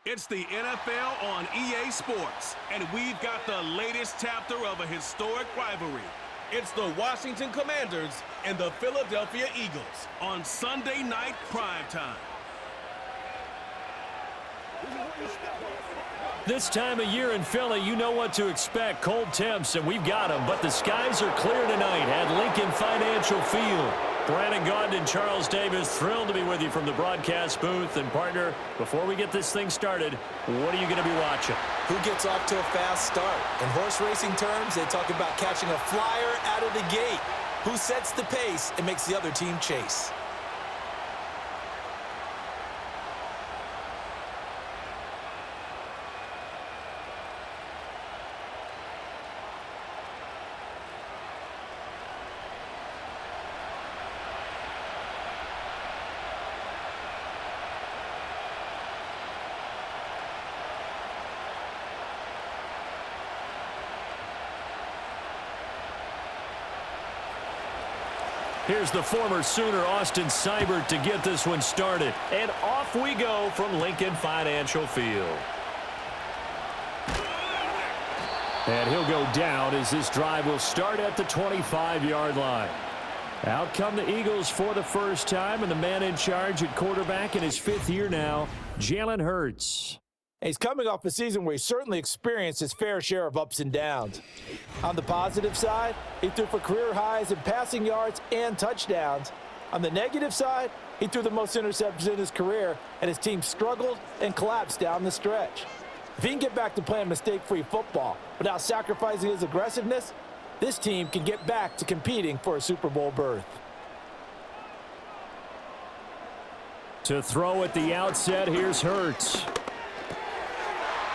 It's the NFL on EA Sports, and we've got the latest chapter of a historic rivalry. It's the Washington Commanders and the Philadelphia Eagles on Sunday Night Primetime. This time of year in Philly, you know what to expect. Cold temps, and we've got them. But the skies are clear tonight at Lincoln Financial Field. Brandon Gaudin and Charles Davis, thrilled to be with you from the broadcast booth. And, partner, before we get this thing started, what are you going to be watching? Who gets off to a fast start? In horse racing terms, they talk about catching a flyer out of the gate. Who sets the pace and makes the other team chase? Here's the former Sooner, Austin Seibert, to get this one started. And off we go from Lincoln Financial Field. And he'll go down as this drive will start at the 25-yard line. Out come the Eagles for the first time, and the man in charge at quarterback in his fifth year now, Jalen Hurts. He's coming off a season where he certainly experienced his fair share of ups and downs. On the positive side, he threw for career highs in passing yards and touchdowns. On the negative side, he threw the most interceptions in his career, and his team struggled and collapsed down the stretch. If he can get back to playing mistake-free football without sacrificing his aggressiveness, this team can get back to competing for a Super Bowl berth. To throw at the outset, here's Hurts.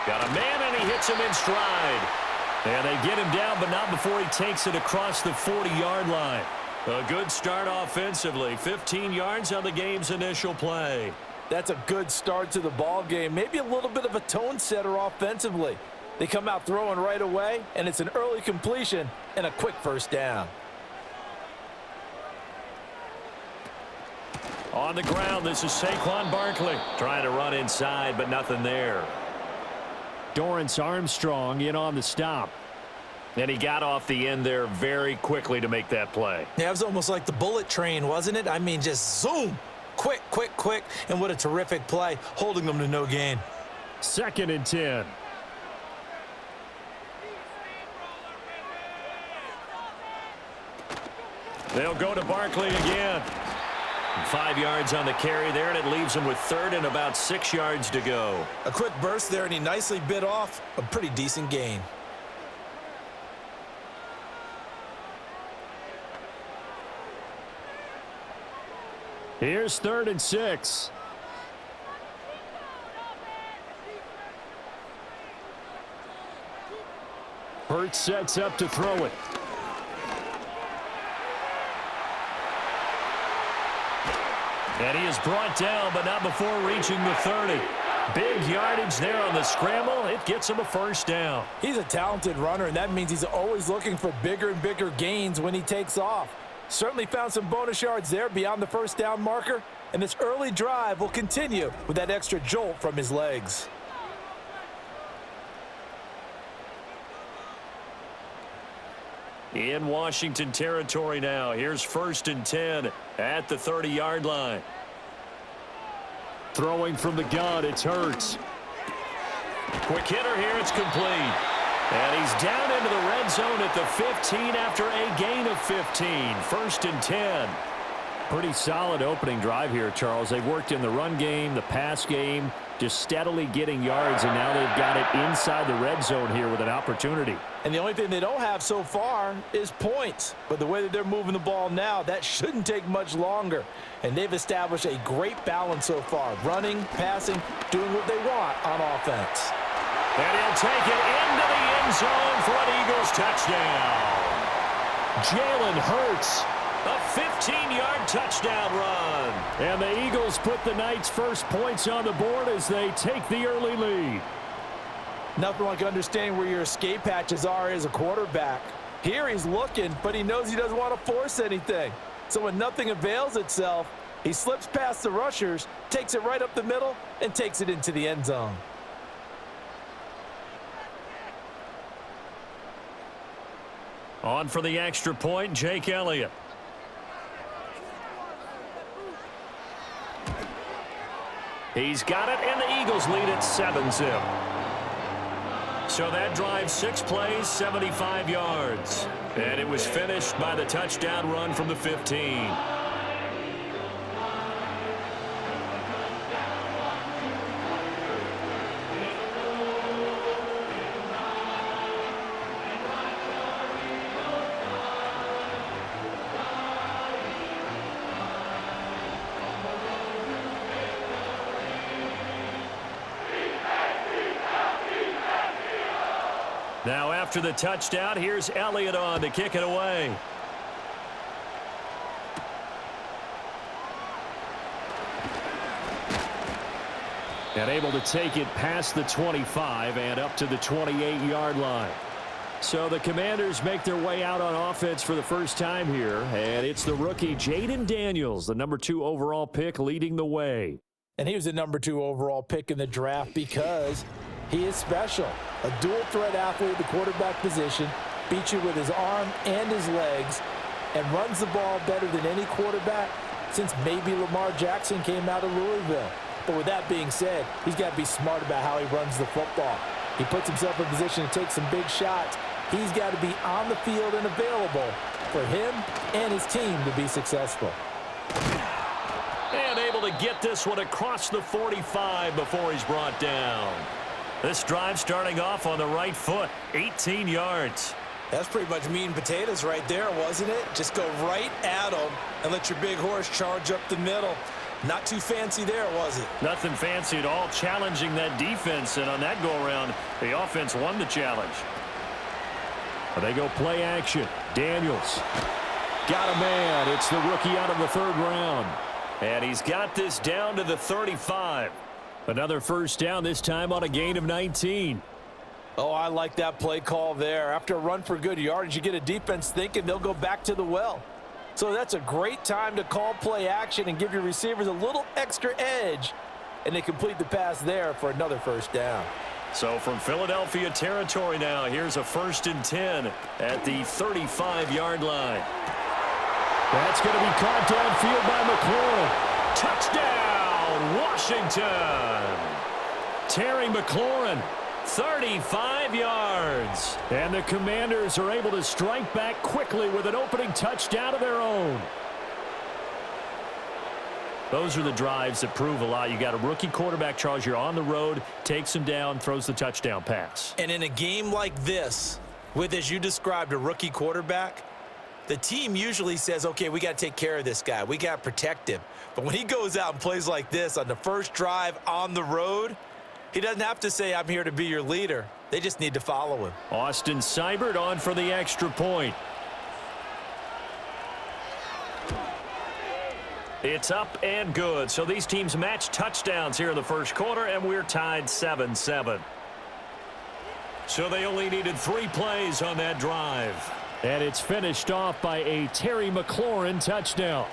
Got a man, and he hits him in stride. And they get him down, but not before he takes it across the 40-yard line. A good start offensively. 15 yards on the game's initial play. That's a good start to the ball game. Maybe a little bit of a tone setter offensively. They come out throwing right away, and it's an early completion and a quick first down. On the ground, this is Saquon Barkley. Trying to run inside, but nothing there. Dorrance Armstrong in on the stop. And he got off the end there very quickly to make that play. Yeah, it was almost like the bullet train, wasn't it? I mean, just zoom. Quick, quick, quick. And what a terrific play, holding them to no gain. 2nd and 10. They'll go to Barkley again. 5 yards on the carry there, and it leaves him with 3rd and about 6 yards to go. A quick burst there, and he nicely bit off a pretty decent gain. Here's 3rd and 6. Hurts sets up to throw it. And he is brought down, but not before reaching the 30. Big yardage there on the scramble. It gets him a first down. He's a talented runner, and that means he's always looking for bigger and bigger gains when he takes off. Certainly found some bonus yards there beyond the first down marker, and this early drive will continue with that extra jolt from his legs. In Washington territory now. Here's 1st and 10 at the 30-yard line. Throwing from the gun, it's Hurts. Quick hitter here, it's complete. And he's down into the red zone at the 15 after a gain of 15. 1st and 10. Pretty solid opening drive here, Charles. They've worked in the run game, the pass game, just steadily getting yards, and now they've got it inside the red zone here with an opportunity. And the only thing they don't have so far is points. But the way that they're moving the ball now, that shouldn't take much longer. And they've established a great balance so far. Running, passing, doing what they want on offense. And he'll take it into the end zone for an Eagles touchdown. Jalen Hurts. A 15-yard touchdown run. And the Eagles put the Knights' first points on the board as they take the early lead. Nothing like understanding where your escape hatches are as a quarterback. Here he's looking, but he knows he doesn't want to force anything. So when nothing avails itself, he slips past the rushers, takes it right up the middle, and takes it into the end zone. On for the extra point, Jake Elliott. He's got it, and the Eagles lead it 7-0. So that drive, 6 plays, 75 yards. And it was finished by the touchdown run from the 15. Now after the touchdown, here's Elliott on to kick it away. And able to take it past the 25 and up to the 28-yard line. So the Commanders make their way out on offense for the first time here. And it's the rookie Jaden Daniels, the number 2 overall pick, leading the way. And he was the number 2 overall pick in the draft because he is special. A dual-threat athlete at the quarterback position, beats you with his arm and his legs, and runs the ball better than any quarterback since maybe Lamar Jackson came out of Louisville. But with that being said, he's got to be smart about how he runs the football. He puts himself in position to take some big shots. He's got to be on the field and available for him and his team to be successful. And able to get this one across the 45 before he's brought down. This drive starting off on the right foot, 18 yards. That's pretty much meat and potatoes right there, wasn't it? Just go right at them and let your big horse charge up the middle. Not too fancy there, was it? Nothing fancy at all, challenging that defense, and on that go-around, the offense won the challenge. But they go play action. Daniels got a man. It's the rookie out of the 3rd round. And he's got this down to the 35. Another first down, this time on a gain of 19. Oh, I like that play call there. After a run for good yardage, you get a defense thinking they'll go back to the well. So that's a great time to call play action and give your receivers a little extra edge. And they complete the pass there for another first down. So from Philadelphia territory now, here's a 1st and 10 at the 35-yard line. That's going to be caught downfield by McLaurin. Touchdown, Washington. Terry McLaurin, 35 yards. And the Commanders are able to strike back quickly with an opening touchdown of their own. Those are the drives that prove a lot. You got a rookie quarterback, Charles. You're on the road, takes him down, throws the touchdown pass. And in a game like this, with, as you described, a rookie quarterback, the team usually says, okay, we got to take care of this guy. We got to protect him. But when he goes out and plays like this on the first drive on the road, he doesn't have to say, I'm here to be your leader. They just need to follow him. Austin Seibert on for the extra point. It's up and good. So these teams match touchdowns here in the first quarter, and we're tied 7-7. So they only needed 3 plays on that drive. And it's finished off by a Terry McLaurin touchdown.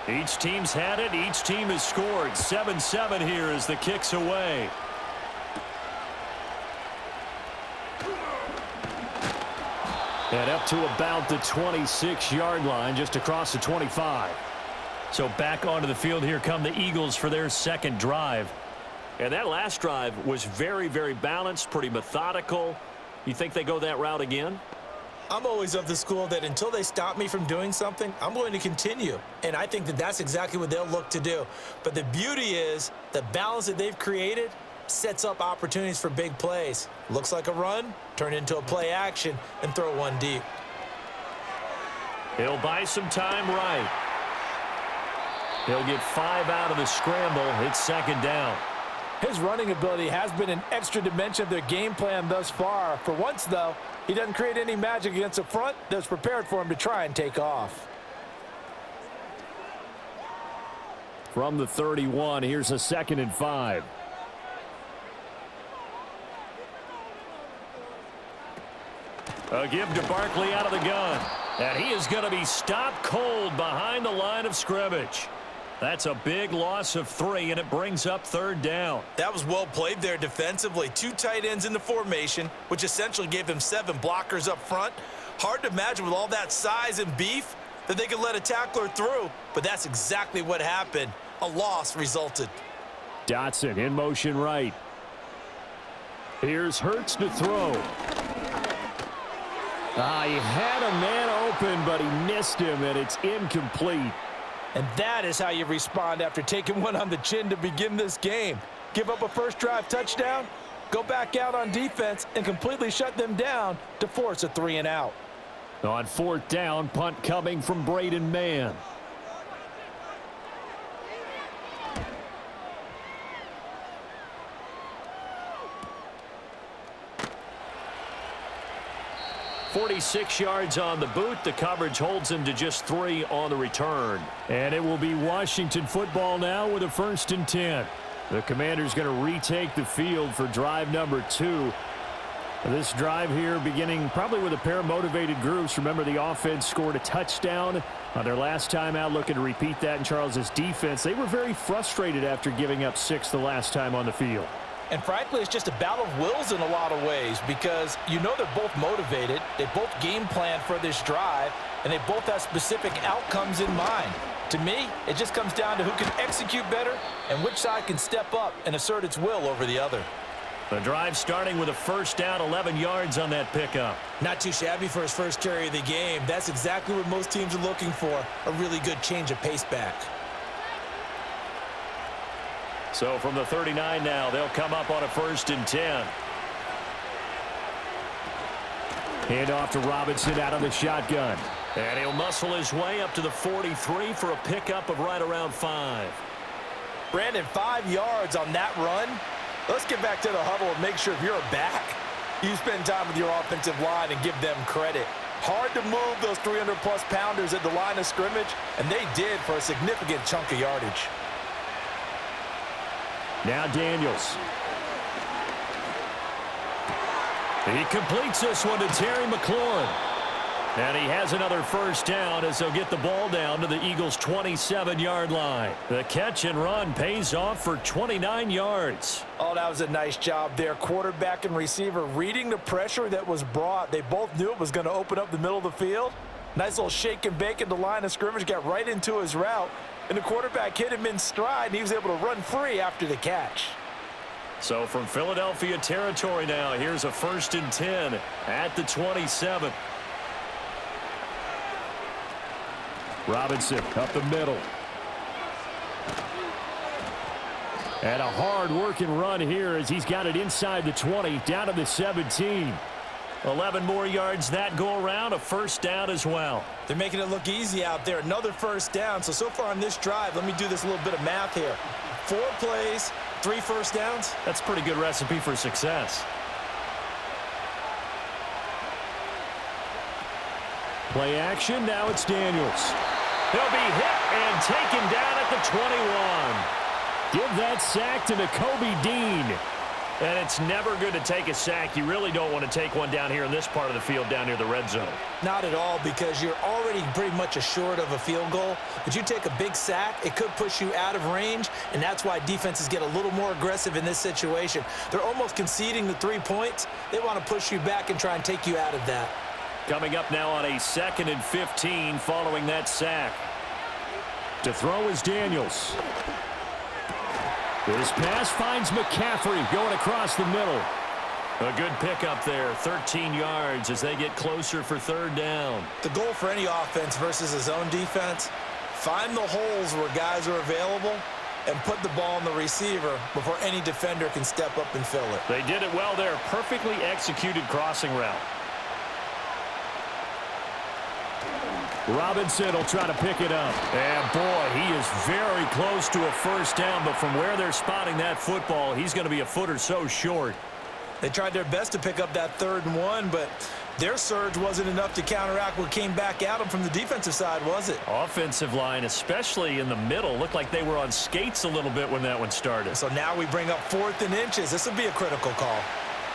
Each team's had it. Each team has scored. 7-7 here as the kick's away. And up to about the 26-yard line, just across the 25. So back onto the field, here come the Eagles for their second drive. And that last drive was very, very balanced, pretty methodical. You think they go that route again? I'm always of the school that until they stop me from doing something, I'm going to continue. And I think that that's exactly what they'll look to do. But the beauty is the balance that they've created sets up opportunities for big plays. Looks like a run, turn into a play action, and throw one deep. He'll buy some time right. He'll get 5 out of the scramble. It's second down. His running ability has been an extra dimension of their game plan thus far. For once, though, he doesn't create any magic against a front that's prepared for him to try and take off. From the 31, here's a 2nd and 5. A give to Barkley out of the gun. And he is going to be stopped cold behind the line of scrimmage. That's a big loss of 3, and it brings up 3rd down. That was well played there defensively. 2 tight ends in the formation, which essentially gave them 7 blockers up front. Hard to imagine with all that size and beef that they could let a tackler through, but that's exactly what happened. A loss resulted. Dotson in motion right. Here's Hurts to throw. He had a man open, but he missed him, and it's incomplete. And that is how you respond after taking one on the chin to begin this game. Give up a first drive touchdown, go back out on defense, and completely shut them down to force a 3 and out. On 4th down, punt coming from Braden Mann. .46 yards on the boot. The coverage holds him to just 3 on the return. And it will be Washington football now with a 1st and 10. The Commanders going to retake the field for drive number 2. This drive here beginning probably with a pair of motivated groups. Remember, the offense scored a touchdown on their last time out, looking to repeat that in Charles's defense. They were very frustrated after giving up 6 the last time on the field. And frankly, it's just a battle of wills in a lot of ways because you know they're both motivated, they both game plan for this drive, and they both have specific outcomes in mind. To me, it just comes down to who can execute better and which side can step up and assert its will over the other. The drive starting with a 1st down, 11 yards on that pickup. Not too shabby for his first carry of the game. That's exactly what most teams are looking for, a really good change of pace back. So from the 39 now, they'll come up on a 1st and 10. Hand off to Robinson out of the shotgun. And he'll muscle his way up to the 43 for a pickup of right around 5. Brandon, 5 yards on that run. Let's get back to the huddle and make sure if you're a back, you spend time with your offensive line and give them credit. Hard to move those 300-plus pounders at the line of scrimmage, and they did for a significant chunk of yardage. Now Daniels. He completes this one to Terry McLaurin. And he has another 1st down as they'll get the ball down to the Eagles' 27-yard line. The catch and run pays off for 29 yards. Oh, that was a nice job there. Quarterback and receiver reading the pressure that was brought. They both knew it was going to open up the middle of the field. Nice little shake and bake at the line of scrimmage, got right into his route. And the quarterback hit him in stride, and he was able to run free after the catch. So from Philadelphia territory now, here's a 1st and 10 at the 27. Robinson up the middle. And a hard-working run here as he's got it inside the 20, down to the 17. 11 more yards that go around, a 1st down as well. They're making it look easy out there. Another 1st down. So far on this drive, let me do this little bit of math here. 4 plays, 3 1st downs. That's a pretty good recipe for success. Play action, now it's Daniels. He'll be hit and taken down at the 21. Give that sack to Nakobe Dean. And it's never good to take a sack. You really don't want to take one down here in this part of the field down near the red zone. Not at all, because you're already pretty much assured of a field goal. But you take a big sack, it could push you out of range, and that's why defenses get a little more aggressive in this situation. They're almost conceding the 3 points. They want to push you back and try and take you out of that. Coming up now on a 2nd and 15 following that sack. To throw is Daniels. This pass finds McCaffrey going across the middle. A good pickup there, 13 yards as they get closer for 3rd down. The goal for any offense versus a zone defense, find the holes where guys are available and put the ball on the receiver before any defender can step up and fill it. They did it well there. Perfectly executed crossing route. Robinson will try to pick it up. And boy, he is very close to a 1st down, but from where they're spotting that football, he's going to be a foot or so short. They tried their best to pick up that 3rd and 1, but their surge wasn't enough to counteract what came back at them from the defensive side, was it? Offensive line, especially in the middle, looked like they were on skates a little bit when that one started. So now we bring up 4th and inches. This will be a critical call.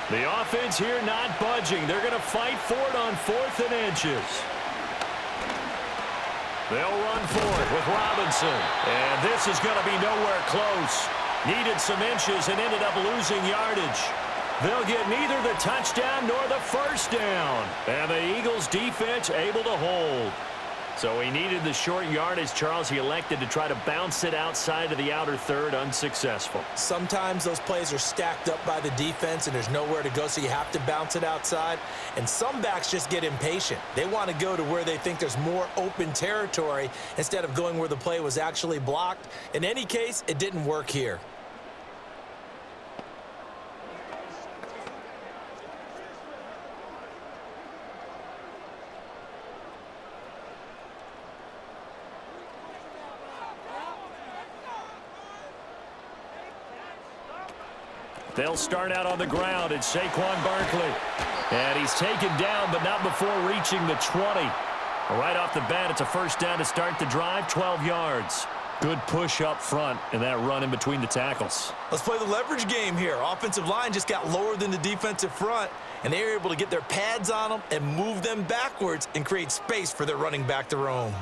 The offense here not budging. They're going to fight for it on 4th and inches. They'll run for it with Robinson. And this is going to be nowhere close. Needed some inches and ended up losing yardage. They'll get neither the touchdown nor the first down. And the Eagles' defense able to hold. So he needed the short yardage, Charles. He elected to try to bounce it outside of the outer third, unsuccessful. Sometimes those plays are stacked up by the defense and there's nowhere to go, so you have to bounce it outside. And some backs just get impatient. They want to go to where they think there's more open territory instead of going where the play was actually blocked. In any case, it didn't work here. They'll start out on the ground. It's Saquon Barkley. And he's taken down, but not before reaching the 20. Right off the bat, it's a first down to start the drive, 12 yards. Good push up front and that run in between the tackles. Let's play the leverage game here. Offensive line just got lower than the defensive front, and they were able to get their pads on them and move them backwards and create space for their running back to roam.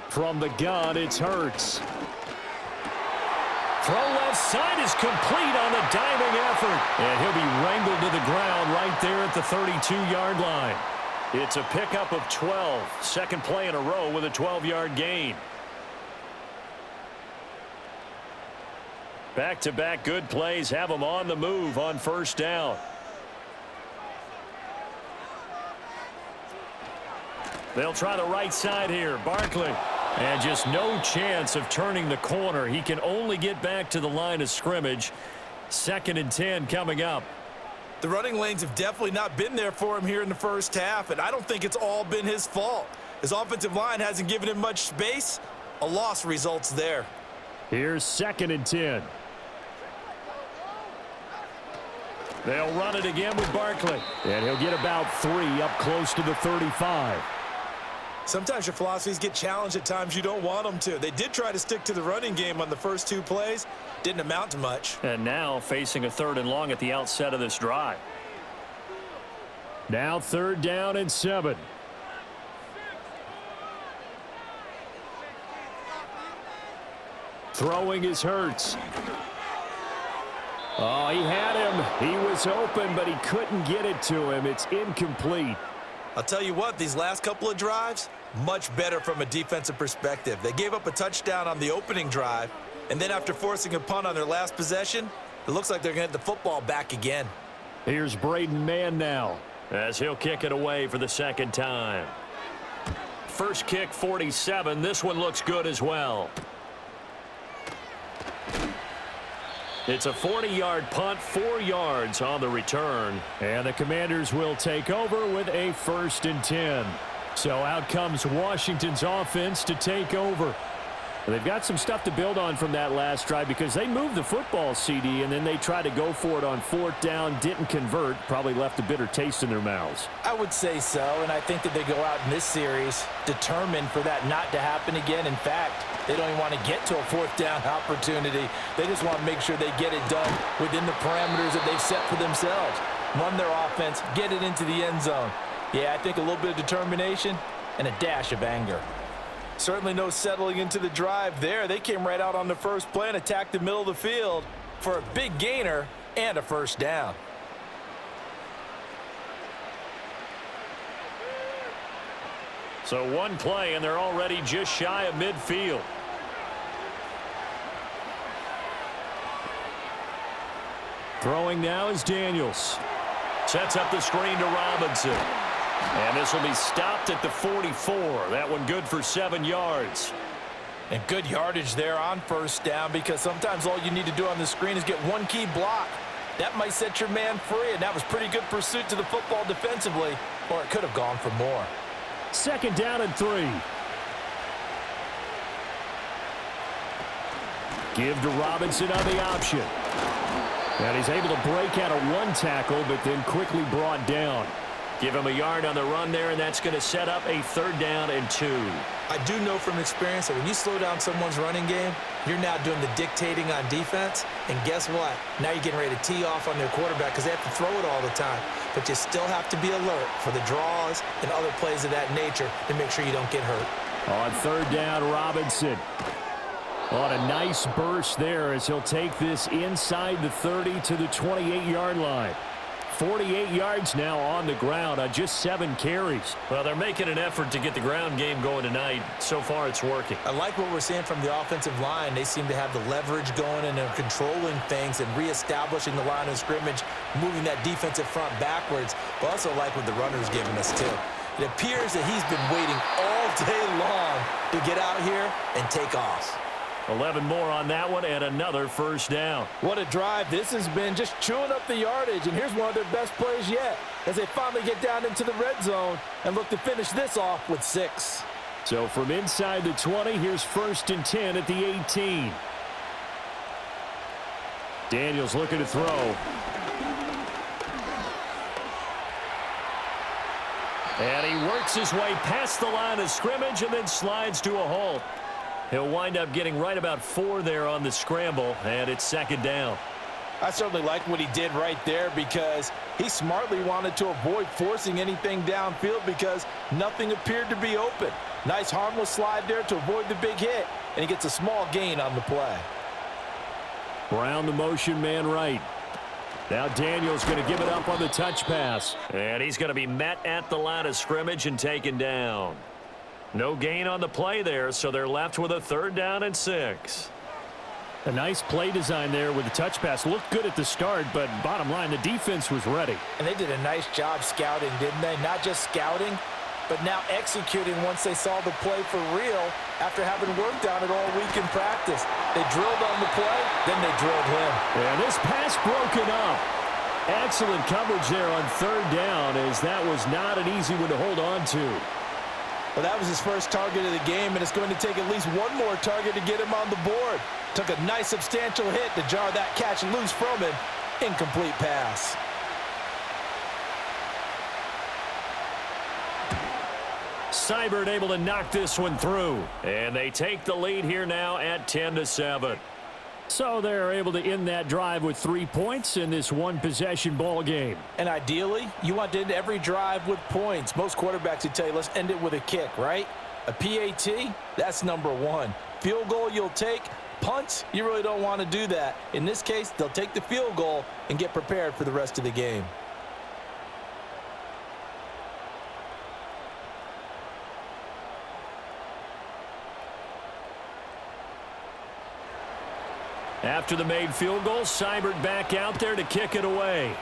From the gun, it's Hurts. Throw left side is complete on the diving effort. And he'll be wrangled to the ground right there at the 32-yard line. It's a pickup of 12. Second play in a row with a 12-yard gain. Back-to-back good plays have them on the move on first down. They'll try the right side here. Barkley. And just no chance of turning the corner. He can only get back to the line of scrimmage. 2nd and 10 coming up. The running lanes have definitely not been there for him here in the first half, and I don't think it's all been his fault. His offensive line hasn't given him much space. A loss results there. Here's 2nd and 10. They'll run it again with Barkley. And he'll get about 3 up close to the 35. Sometimes your philosophies get challenged at times you don't want them to. They did try to stick to the running game on the first 2 plays. Didn't amount to much. And now facing a 3rd and long at the outset of this drive. Now 3rd down and 7. Throwing is Hurts. Oh, he had him. He was open, but he couldn't get it to him. It's incomplete. I'll tell you what, these last couple of drives, much better from a defensive perspective. They gave up a touchdown on the opening drive, and then after forcing a punt on their last possession, it looks like they're going to get the football back again. Here's Braden Mann now, as he'll kick it away for the 2nd time. First kick, 47. This one looks good as well. It's a 40-yard punt, 4 yards on the return. And the Commanders will take over with a 1st and 10. So out comes Washington's offense to take over. They've got some stuff to build on from that last drive because they moved the football, CD, and then they tried to go for it on 4th down, didn't convert, probably left a bitter taste in their mouths. I would say so, and I think that they go out in this series determined for that not to happen again. In fact, they don't even want to get to a 4th down opportunity. They just want to make sure they get it done within the parameters that they've set for themselves. Run their offense, get it into the end zone. Yeah, I think a little bit of determination and a dash of anger. Certainly no settling into the drive there. They came right out on the first play and attacked the middle of the field for a big gainer and a 1st down. So 1 play, and they're already just shy of midfield. Throwing now is Daniels. Sets up the screen to Robinson. And this will be stopped at the 44. That one good for 7 yards. And good yardage there on 1st down because sometimes all you need to do on the screen is get 1 key block. That might set your man free, and that was pretty good pursuit to the football defensively, or it could have gone for more. 2nd down and 3. Give to Robinson on the option. And he's able to break out of 1 tackle, but then quickly brought down. Give him a yard on the run there, and that's going to set up a 3rd down and 2. I do know from experience that when you slow down someone's running game, you're now doing the dictating on defense. And guess what? Now you're getting ready to tee off on their quarterback because they have to throw it all the time. But you still have to be alert for the draws and other plays of that nature to make sure you don't get hurt. On 3rd down, Robinson. On a nice burst there as he'll take this inside the 30 to the 28-yard line. 48 yards now on the ground on just 7 carries. Well, they're making an effort to get the ground game going tonight. So far, it's working. I like what we're seeing from the offensive line. They seem to have the leverage going, and they're controlling things and reestablishing the line of scrimmage, moving that defensive front backwards. But also like what the runner's giving us, too. It appears that he's been waiting all day long to get out here and take off. 11 more on that one and another 1st down. What a drive this has been, just chewing up the yardage, and here's one of their best plays yet as they finally get down into the red zone and look to finish this off with 6. So from inside the 20, here's 1st and 10 at the 18. Daniels looking to throw. And he works his way past the line of scrimmage and then slides to a halt. He'll wind up getting right about 4 there on the scramble, and it's 2nd down. I certainly like what he did right there because he smartly wanted to avoid forcing anything downfield because nothing appeared to be open. Nice harmless slide there to avoid the big hit, and he gets a small gain on the play. Brown the motion man right. Now Daniels going to give it up on the touch pass. And he's going to be met at the line of scrimmage and taken down. No gain on the play there, so they're left with a 3rd down and 6. A nice play design there with the touch pass. Looked good at the start, but bottom line, the defense was ready. And they did a nice job scouting, didn't they? Not just scouting, but now executing once they saw the play for real after having worked on it all week in practice. They drilled on the play, then they drilled him. And this pass broken up. Excellent coverage there on 3rd down, as that was not an easy one to hold on to. Well, that was his first target of the game, and it's going to take at least one more target to get him on the board. Took a nice substantial hit to jar that catch loose from him. Incomplete pass. Seibert able to knock this one through. And they take the lead here now at 10-7. So they're able to end that drive with 3 points in this one-possession ball game. And ideally, you want to end every drive with points. Most quarterbacks would tell you, let's end it with a kick, right? A PAT, that's number 1. Field goal you'll take. Punts, you really don't want to do that. In this case, they'll take the field goal and get prepared for the rest of the game. After the made field goal, Seibert back out there to kick it away.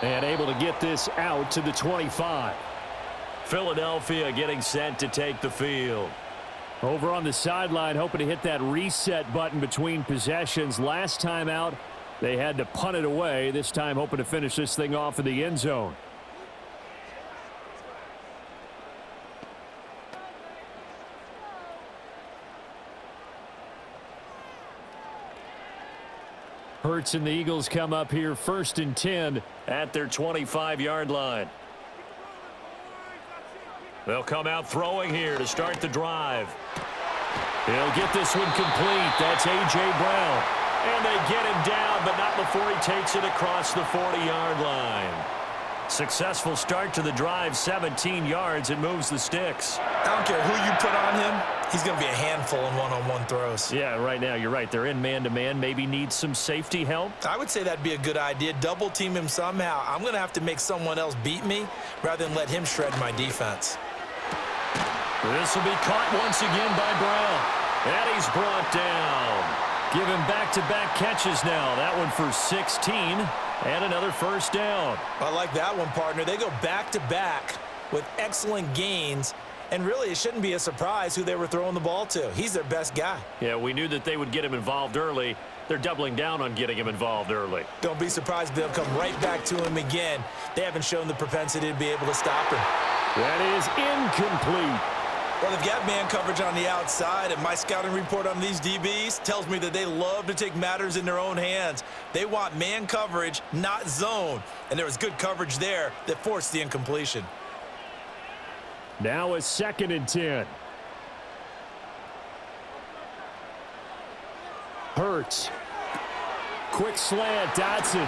And able to get this out to the 25. Philadelphia getting set to take the field. Over on the sideline, hoping to hit that reset button between possessions. Last time out, they had to punt it away. This time hoping to finish this thing off in the end zone. Hurts and the Eagles come up here 1st and 10 at their 25-yard line. They'll come out throwing here to start the drive. He'll get this one complete. That's A.J. Brown. And they get him down, but not before he takes it across the 40-yard line. Successful start to the drive, 17 yards, and moves the sticks. I don't care who you put on him, he's going to be a handful in one-on-one throws. Yeah, right now, you're right. They're in man-to-man. Maybe needs some safety help. I would say that'd be a good idea. Double team him somehow. I'm going to have to make someone else beat me rather than let him shred my defense. This will be caught once again by Brown. And he's brought down. Give him back-to-back catches now. That one for 16 and another 1st down. I like that one, partner. They go back-to-back with excellent gains. And really, it shouldn't be a surprise who they were throwing the ball to. He's their best guy. Yeah, we knew that they would get him involved early. They're doubling down on getting him involved early. Don't be surprised if they'll come right back to him again. They haven't shown the propensity to be able to stop him. That is incomplete. Well, they've got man coverage on the outside, and my scouting report on these DBs tells me that they love to take matters in their own hands. They want man coverage, not zone, and there was good coverage there that forced the incompletion. Now a 2nd and 10. Hurts. Quick slant, Dotson.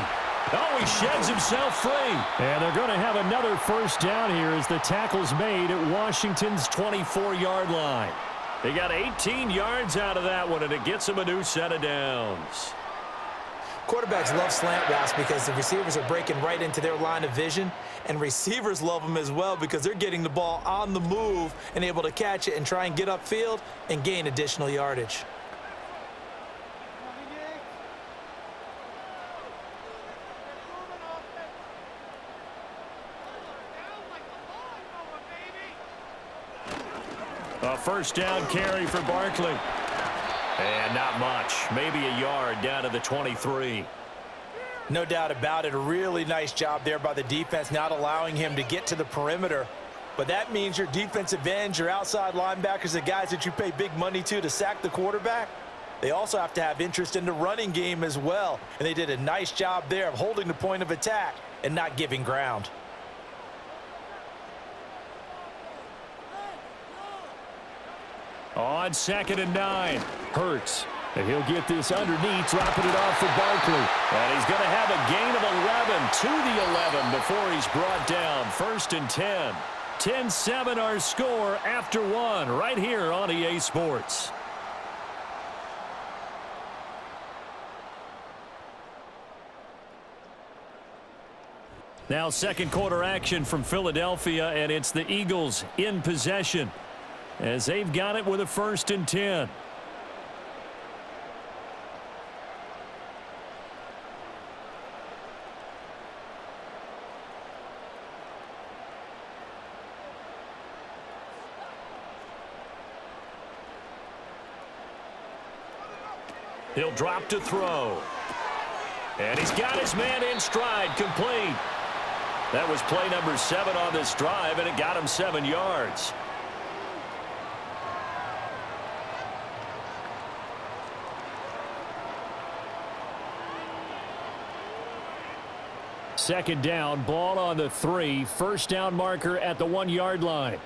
Oh, he sheds himself free. And they're going to have another first down here as the tackle's made at Washington's 24-yard line. They got 18 yards out of that one, and it gets them a new set of downs. Quarterbacks love slant routes because the receivers are breaking right into their line of vision, and receivers love them as well because they're getting the ball on the move and able to catch it and try and get upfield and gain additional yardage. A first down carry for Barkley. And not much. Maybe a yard down to the 23. No doubt about it. A really nice job there by the defense, not allowing him to get to the perimeter. But that means your defensive ends, your outside linebackers, the guys that you pay big money to sack the quarterback, they also have to have interest in the running game as well. And they did a nice job there of holding the point of attack and not giving ground. On 2nd and 9, Hurts. And he'll get this underneath, dropping it off for Barkley. And he's going to have a gain of 11 to the 11 before he's brought down. 1st and 10. 10-7 our score after 1 right here on EA Sports. Now 2nd quarter action from Philadelphia, and it's the Eagles in possession as they've got it with a 1st and 10. He'll drop to throw. And he's got his man in stride, complete. That was play number 7 on this drive, and it got him 7 yards. Second down, ball on the 3. First down marker at the 1-yard line.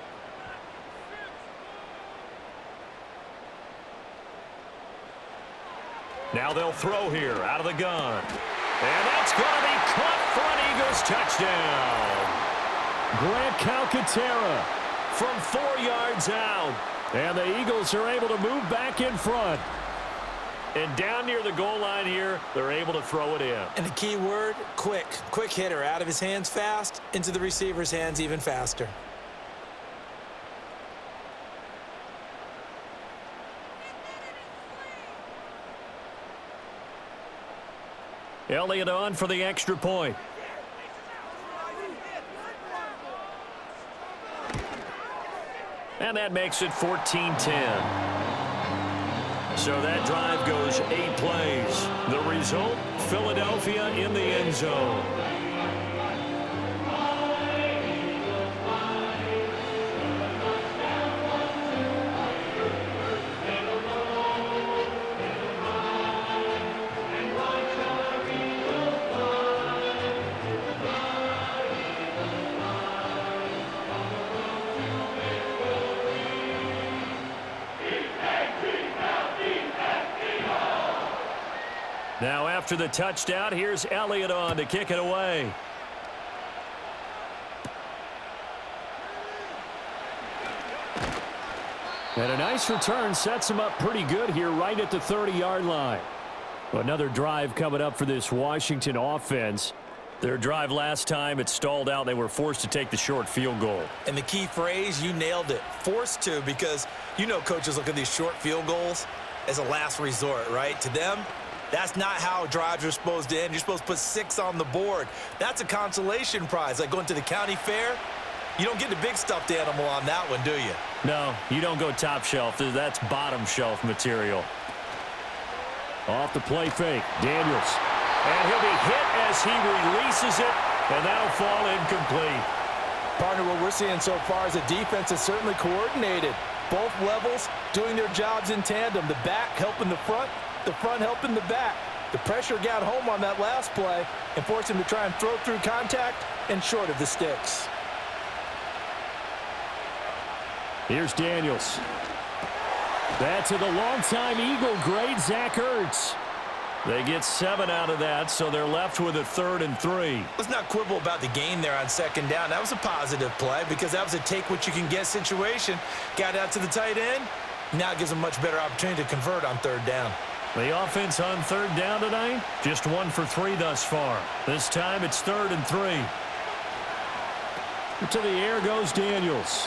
Now they'll throw here out of the gun. And that's going to be caught for an Eagles touchdown. Grant Calcaterra from 4 yards out. And the Eagles are able to move back in front. And down near the goal line here, they're able to throw it in. And the key word, quick. Quick hitter, out of his hands fast, into the receiver's hands even faster. Elliott on for the extra point. And that makes it 14-10. So that drive goes 8 plays. The result, Philadelphia in the end zone. Now after the touchdown, here's Elliott on to kick it away. And a nice return sets him up pretty good here right at the 30-yard line. Another drive coming up for this Washington offense. Their drive last time, it stalled out. They were forced to take the short field goal. And the key phrase, you nailed it, forced to, because you know coaches look at these short field goals as a last resort, right? To them, that's not how drives are supposed to end. You're supposed to put 6 on the board. That's a consolation prize. Like going to the county fair, you don't get the big stuffed animal on that one, do you? No, you don't go top shelf. That's bottom shelf material. Off the play fake, Daniels. And he'll be hit as he releases it, and that'll fall incomplete. Partner, what we're seeing so far is the defense is certainly coordinated. Both levels doing their jobs in tandem. The back helping the front helping the back. The pressure got home on that last play and forced him to try and throw through contact and short of the sticks. Here's Daniels. That to the longtime Eagle great Zach Ertz. They get 7 out of that, so they're left with a 3rd and 3. Let's not quibble about the gain there on 2nd down. That was a positive play because that was a take-what-you-can-get situation. Got out to the tight end. Now it gives them a much better opportunity to convert on 3rd down. The offense on 3rd down tonight, just 1 for 3 thus far. This time it's 3rd and 3. To the air goes Daniels.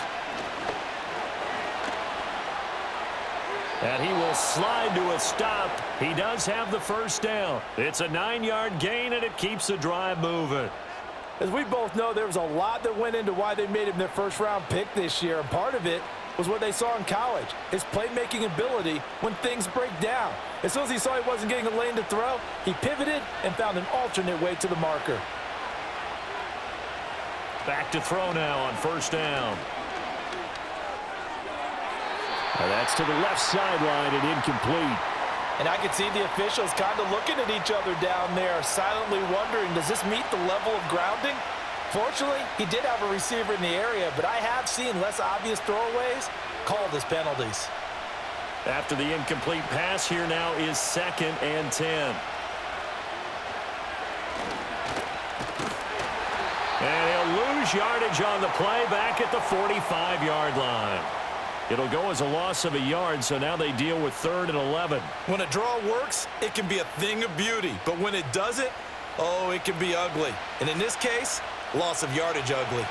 And he will slide to a stop. He does have the 1st down. It's a 9-yard gain, and it keeps the drive moving. As we both know, there was a lot that went into why they made him their 1st-round pick this year, and part of it was what they saw in college, his playmaking ability when things break down. As soon as he saw he wasn't getting a lane to throw, he pivoted and found an alternate way to the marker. Back to throw now on 1st down. And that's to the left sideline and incomplete. And I could see the officials kind of looking at each other down there, silently wondering, does this meet the level of grounding? Fortunately, he did have a receiver in the area, but I have seen less obvious throwaways called as penalties. After the incomplete pass, here now is 2nd and 10. And he'll lose yardage on the play back at the 45-yard line. It'll go as a loss of a yard, so now they deal with 3rd and 11. When a draw works, it can be a thing of beauty. But when it doesn't, oh, it can be ugly. And in this case, loss of yardage ugly.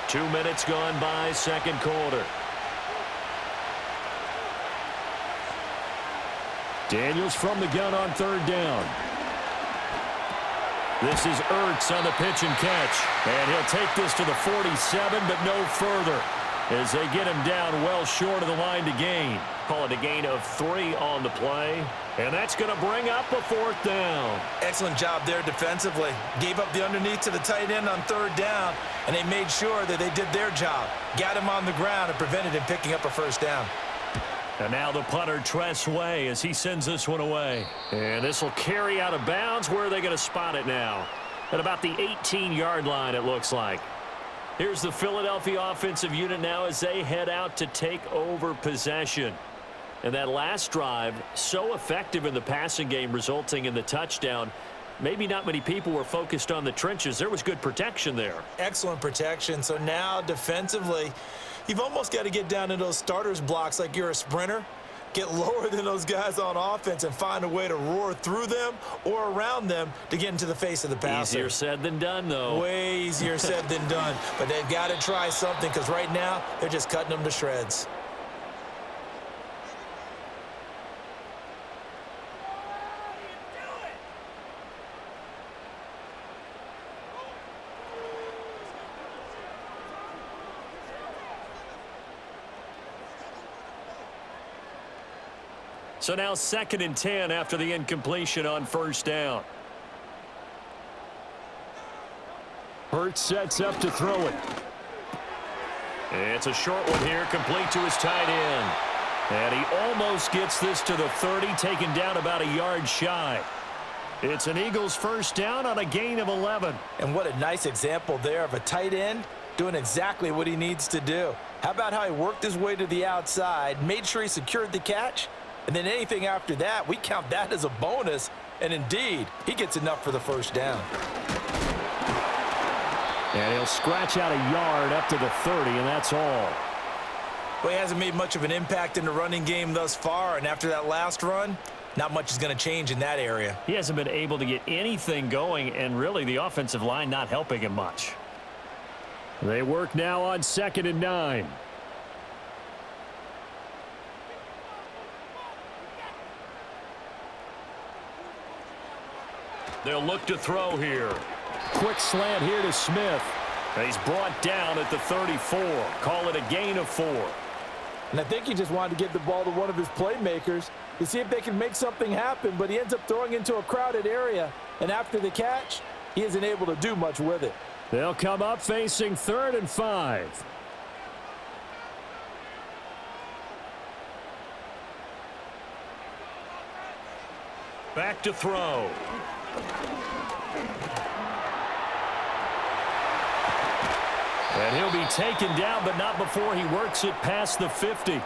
2 minutes gone by, 2nd quarter. Daniels from the gun on 3rd down. This is Ertz on the pitch and catch. And he'll take this to the 47, but no further, as they get him down well short of the line to gain. Call it a gain of 3 on the play. And that's going to bring up a 4th down. Excellent job there defensively. Gave up the underneath to the tight end on 3rd down, and they made sure that they did their job. Got him on the ground and prevented him picking up a 1st down. And now the punter, Tress Way, as he sends this one away. And this will carry out of bounds. Where are they going to spot it now? At about the 18-yard line, it looks like. Here's the Philadelphia offensive unit now as they head out to take over possession. And that last drive, so effective in the passing game, resulting in the touchdown. Maybe not many people were focused on the trenches. There was good protection there. Excellent protection. So now defensively, you've almost got to get down to those starters blocks like you're a sprinter. Get lower than those guys on offense and find a way to roar through them or around them to get into the face of the passer. Easier said than done, though. Way easier said than done. But they've got to try something because right now they're just cutting them to shreds. So now 2nd and 10 after the incompletion on 1st down. Ertz sets up to throw it. It's a short one here, complete to his tight end. And he almost gets this to the 30, taken down about a yard shy. It's an Eagles 1st down on a gain of 11. And what a nice example there of a tight end doing exactly what he needs to do. How about how he worked his way to the outside, made sure he secured the catch, and then anything after that, we count that as a bonus. And indeed, he gets enough for the 1st down. And he'll scratch out a yard up to the 30, and that's all. Well, he hasn't made much of an impact in the running game thus far, and after that last run, not much is going to change in that area. He hasn't been able to get anything going, and really the offensive line not helping him much. They work now on 2nd and 9. They'll look to throw here. Quick slant here to Smith. And he's brought down at the 34. Call it a gain of 4. And I think he just wanted to give the ball to one of his playmakers to see if they can make something happen, but he ends up throwing into a crowded area. And after the catch, he isn't able to do much with it. They'll come up facing 3rd and 5. Back to throw. And he'll be taken down, but not before he works it past the 50.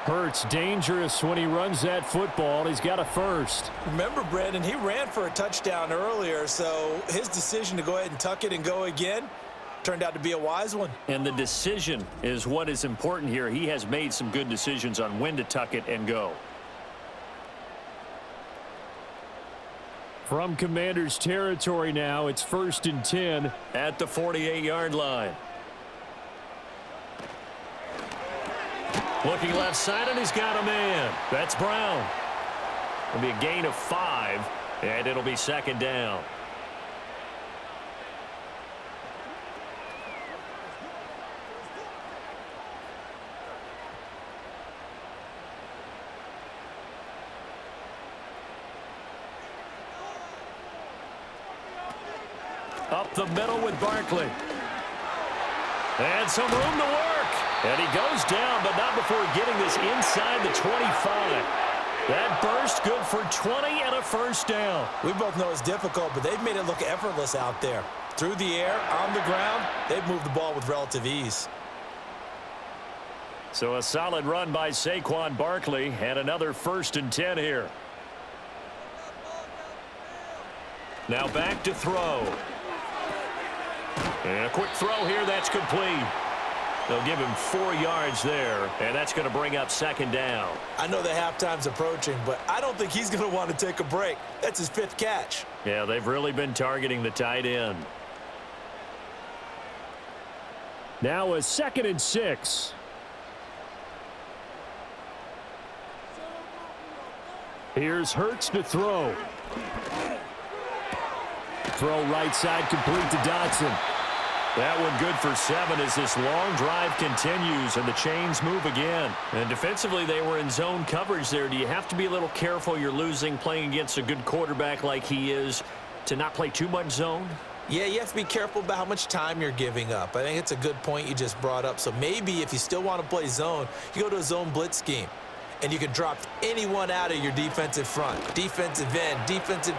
Hurts dangerous when he runs that football. He's got a first. Remember, Brandon, he ran for a touchdown earlier, so his decision to go ahead and tuck it and go again turned out to be a wise one. And the decision is what is important here. He has made some good decisions on when to tuck it and go. From Commanders territory now, it's 1st and 10 at the 48-yard line. Looking left side, and he's got a man. That's Brown. It'll be a gain of 5, and it'll be 2nd down. Up the middle with Barkley. And some room to work. And he goes down, but not before getting this inside the 25. That burst good for 20 and a first down. We both know it's difficult, but they've made it look effortless out there. Through the air, on the ground, they've moved the ball with relative ease. So a solid run by Saquon Barkley, and another 1st and 10 here. Now back to throw. And a quick throw here, that's complete. They'll give him 4 yards there, and that's going to bring up 2nd down. I know that halftime's approaching, but I don't think he's going to want to take a break. That's his 5th catch. Yeah, they've really been targeting the tight end. Now a 2nd and 6. Here's Hurts to throw. Throw right side complete to Dotson. That one good for 7 as this long drive continues and the chains move again. And defensively, they were in zone coverage there. Do you have to be a little careful? You're losing playing against a good quarterback like he is to not play too much zone? Yeah, you have to be careful about how much time you're giving up. I think it's a good point you just brought up. So maybe if you still want to play zone, you go to a zone blitz scheme. And you can drop anyone out of your defensive front. Defensive end, defensive.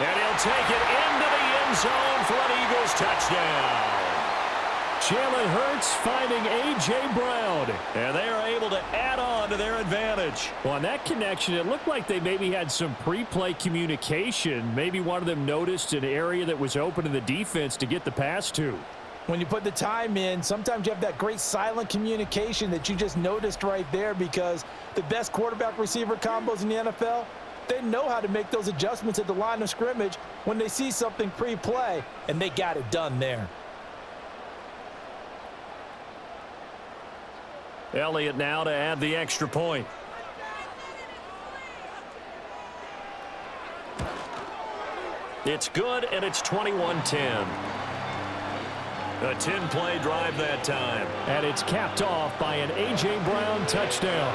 And he'll take it into the end zone for an Eagles touchdown. Jalen Hurts finding A.J. Brown, and they are able to add on to their advantage. Well, on that connection, it looked like they maybe had some pre-play communication. Maybe one of them noticed an area that was open in the defense to get the pass to. When you put the time in, sometimes you have that great silent communication that you just noticed right there, because the best quarterback-receiver combos in the NFL, they know how to make those adjustments at the line of scrimmage when they see something pre-play, and they got it done there. Elliott now to add the extra point. It's good, and it's 21-10. A 10-play drive that time. And it's capped off by an A.J. Brown touchdown.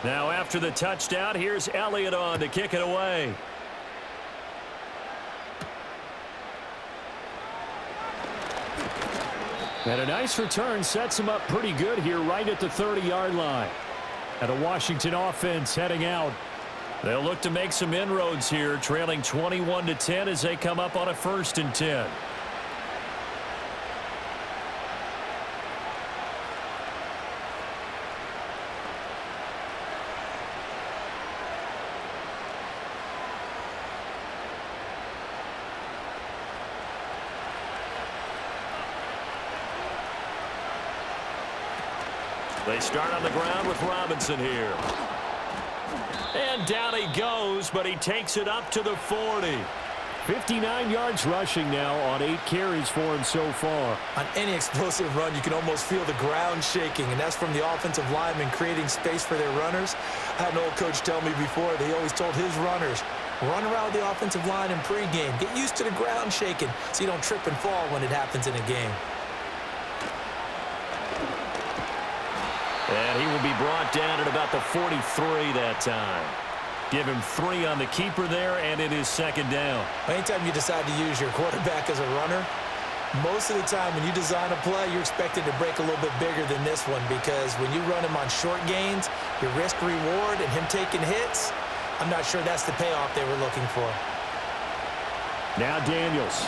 Now after the touchdown, here's Elliott on to kick it away. And a nice return sets him up pretty good here right at the 30-yard line. And a Washington offense heading out. They'll look to make some inroads here, trailing 21-10 as they come up on a 1st and 10. They start on the ground with Robinson here. And down he goes, but he takes it up to the 40. 59 yards rushing now on 8 carries for him so far. On any explosive run, you can almost feel the ground shaking, and that's from the offensive linemen creating space for their runners. I had an old coach tell me before that he always told his runners, run around the offensive line in pregame. Get used to the ground shaking so you don't trip and fall when it happens in a game. And he will be brought down at about the 43 that time. Give him 3 on the keeper there, and it is second down. Anytime you decide to use your quarterback as a runner, most of the time when you design a play, you're expected to break a little bit bigger than this one, because when you run him on short gains, your risk-reward and him taking hits, I'm not sure that's the payoff they were looking for. Now Daniels.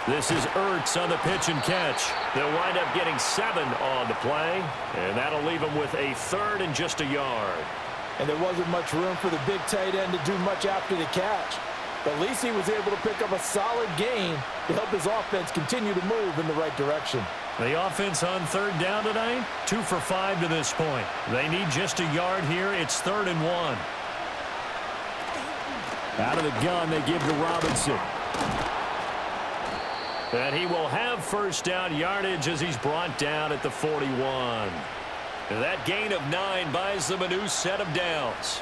This is Ertz on the pitch and catch. They'll wind up getting 7 on the play, and that'll leave them with a 3rd and just a yard. And there wasn't much room for the big tight end to do much after the catch. But at least he was able to pick up a solid gain to help his offense continue to move in the right direction. The offense on 3rd down tonight, 2 for 5 to this point. They need just a yard here. It's 3rd and 1. Out of the gun, they give to Robinson. And he will have first down yardage as he's brought down at the 41. That gain of 9 buys them a new set of downs.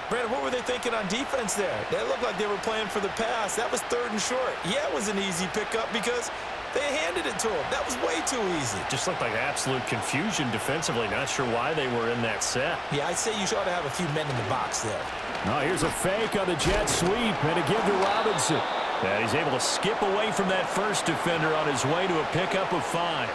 Brandon, what were they thinking on defense there? They looked like they were playing for the pass. That was 3rd and short. Yeah, it was an easy pickup because they handed it to him. That was way too easy. Just looked like absolute confusion defensively. Not sure why they were in that set. Yeah, I'd say you ought to have a few men in the box there. Oh, here's a fake on the jet sweep and a give to Robinson. And he's able to skip away from that first defender on his way to a pickup of 5.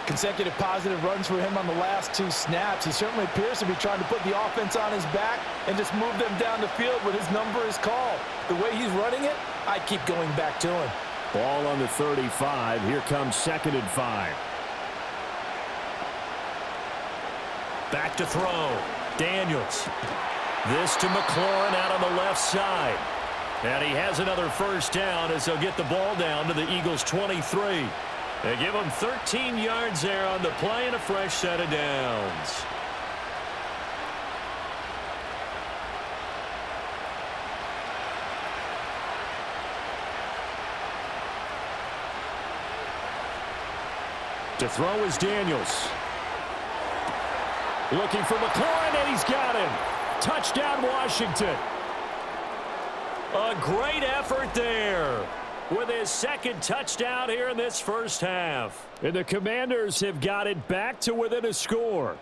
Consecutive positive runs for him on the last 2 snaps. He certainly appears to be trying to put the offense on his back and just move them down the field when his number is called. The way he's running it, I'd keep going back to him. Ball on the 35. Here comes 2nd and 5. Back to throw. Daniels. This to McLaurin out on the left side. And he has another first down as they'll get the ball down to the Eagles' 23. They give him 13 yards there on the play and a fresh set of downs. To throw is Daniels. Looking for McLaurin, and he's got him. Touchdown, Washington. A great effort there with his 2nd touchdown here in this first half. And the Commanders have got it back to within a score.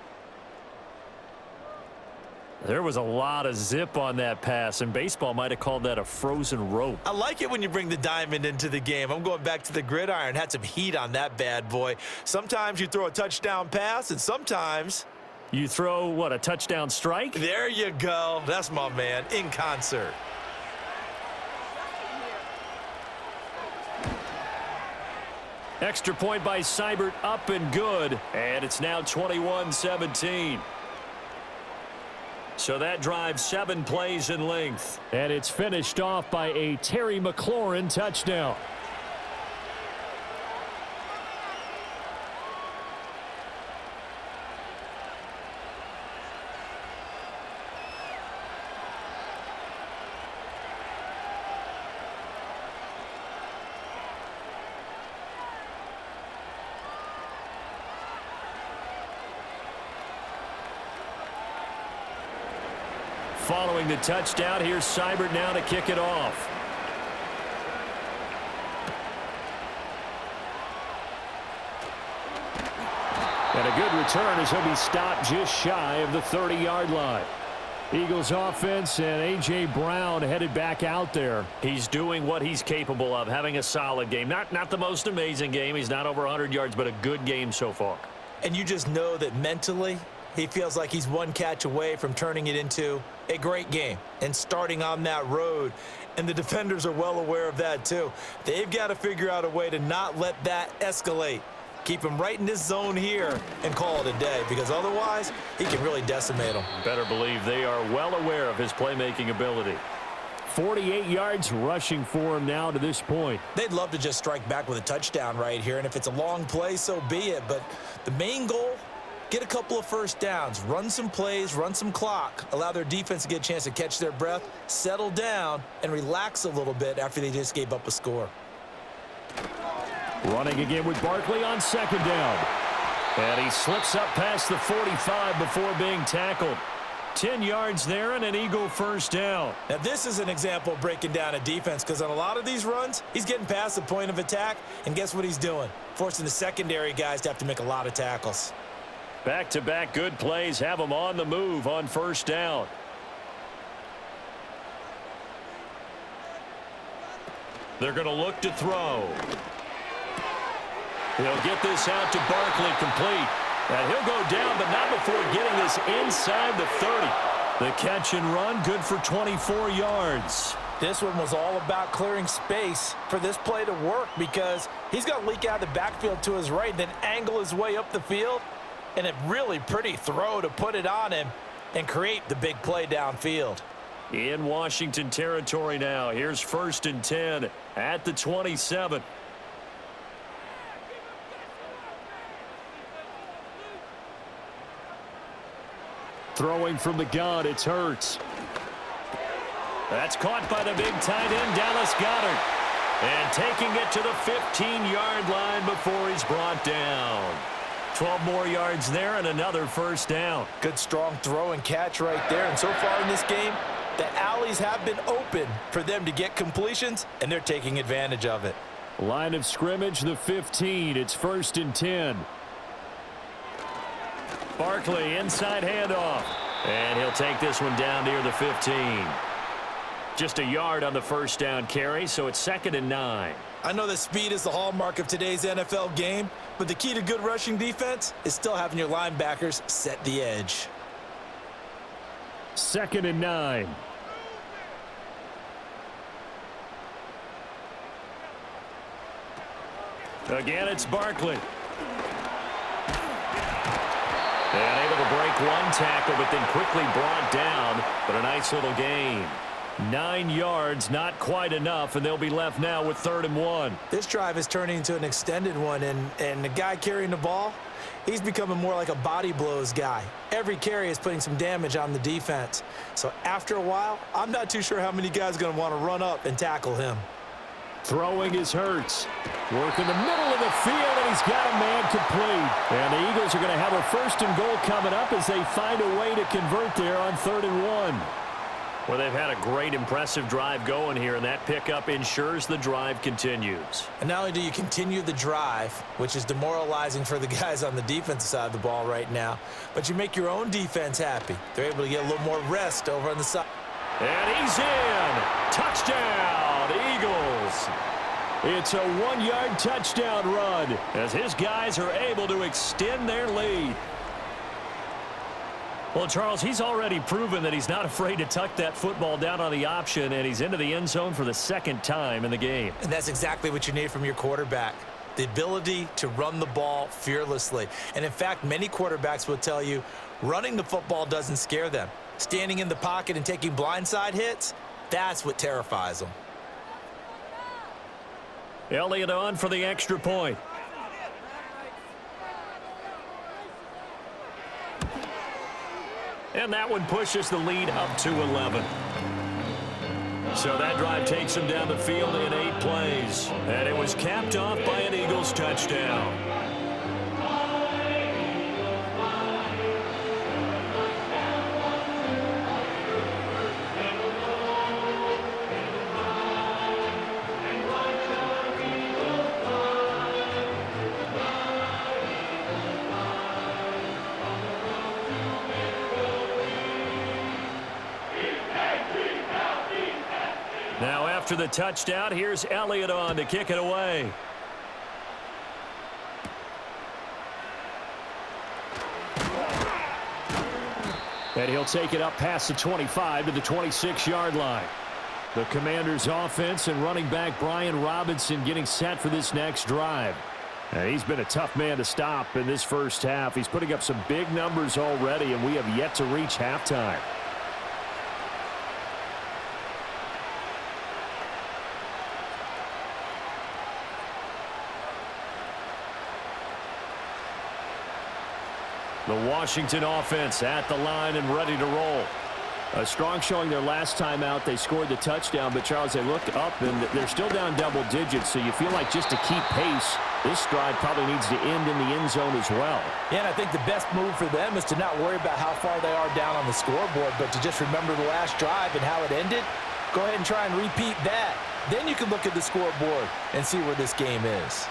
There was a lot of zip on that pass, and baseball might have called that a frozen rope. I like it when you bring the diamond into the game. I'm going back to the gridiron. Had some heat on that bad boy. Sometimes you throw a touchdown pass, and sometimes you throw, what, a touchdown strike? There you go. That's my man, in concert. Extra point by Seibert, up and good. And it's now 21-17. So that drives 7 plays in length. And it's finished off by a Terry McLaurin touchdown. Following the touchdown, here's Seibert now to kick it off. And a good return as he'll be stopped just shy of the 30-yard line. Eagles offense and A.J. Brown headed back out there. He's doing what he's capable of, having a solid game. Not the most amazing game. He's not over 100 yards, but a good game so far. And you just know that mentally he feels like he's one catch away from turning it into a great game and starting on that road. And the defenders are well aware of that too. They've got to figure out a way to not let that escalate. Keep him right in this zone here and call it a day, because otherwise he can really decimate them. Better believe they are well aware of his playmaking ability. 48 yards rushing for him now to this point. They'd love to just strike back with a touchdown right here, and if it's a long play, so be it. But the main goal, get a couple of first downs, run some plays, run some clock, allow their defense to get a chance to catch their breath, settle down, and relax a little bit after they just gave up a score. Running again with Barkley on 2nd down. And he slips up past the 45 before being tackled. 10 yards there and an Eagle first down. Now this is an example of breaking down a defense, because on a lot of these runs, he's getting past the point of attack, and guess what he's doing? Forcing the secondary guys to have to make a lot of tackles. Back-to-back good plays have them on the move on first down. They're going to look to throw. He'll get this out to Barkley, complete. And he'll go down, but not before getting this inside the 30. The catch and run, good for 24 yards. This one was all about clearing space for this play to work because he's going to leak out of the backfield to his right, then angle his way up the field. And a really pretty throw to put it on him and create the big play downfield. In Washington territory now. Here's 1st and 10 at the 27. Throwing from the gun, it's Hurts. That's caught by the big tight end, Dallas Goedert. And taking it to the 15-yard line before he's brought down. 12 more yards there and another first down. Good strong throw and catch right there. And so far in this game, the alleys have been open for them to get completions, and they're taking advantage of it. Line of scrimmage, the 15. It's 1st and 10. Barkley, inside handoff. And he'll take this one down near the 15. Just a yard on the first down carry, so it's 2nd and 9. I know that speed is the hallmark of today's NFL game, but the key to good rushing defense is still having your linebackers set the edge. 2nd and 9. Again, it's Barkley. And able to break one tackle, but then quickly brought down. But a nice little gain. 9 yards, not quite enough, and they'll be left now with 3rd and 1. This drive is turning into an extended one, and the guy carrying the ball, he's becoming more like a body blows guy. Every carry is putting some damage on the defense. So after a while, I'm not too sure how many guys are going to want to run up and tackle him. Throwing is Hurts. Work in the middle of the field, and he's got a man complete. And the Eagles are going to have a 1st and goal coming up as they find a way to convert there on 3rd and 1. Well, they've had a great, impressive drive going here, and that pickup ensures the drive continues. And not only do you continue the drive, which is demoralizing for the guys on the defensive side of the ball right now, but you make your own defense happy. They're able to get a little more rest over on the side. And he's in. Touchdown, Eagles. It's a 1-yard touchdown run as his guys are able to extend their lead. Well, Charles, he's already proven that he's not afraid to tuck that football down on the option, and he's into the end zone for the 2nd time in the game. And that's exactly what you need from your quarterback, the ability to run the ball fearlessly. And, in fact, many quarterbacks will tell you running the football doesn't scare them. Standing in the pocket and taking blindside hits, that's what terrifies them. Elliott on for the extra point. And that one pushes the lead up to 11. So that drive takes him down the field in 8 plays. And it was capped off by an Eagles touchdown. Now after the touchdown, here's Elliott on to kick it away. And he'll take it up past the 25 to the 26-yard line. The Commanders' offense and running back Brian Robinson getting set for this next drive. And he's been a tough man to stop in this first half. He's putting up some big numbers already, and we have yet to reach halftime. The Washington offense at the line and ready to roll. A strong showing their last time out. They scored the touchdown, but Charles, they look up and they're still down double digits, so you feel like just to keep pace, this drive probably needs to end in the end zone as well. Yeah, and I think the best move for them is to not worry about how far they are down on the scoreboard, but to just remember the last drive and how it ended. Go ahead and try and repeat that. Then you can look at the scoreboard and see where this game is.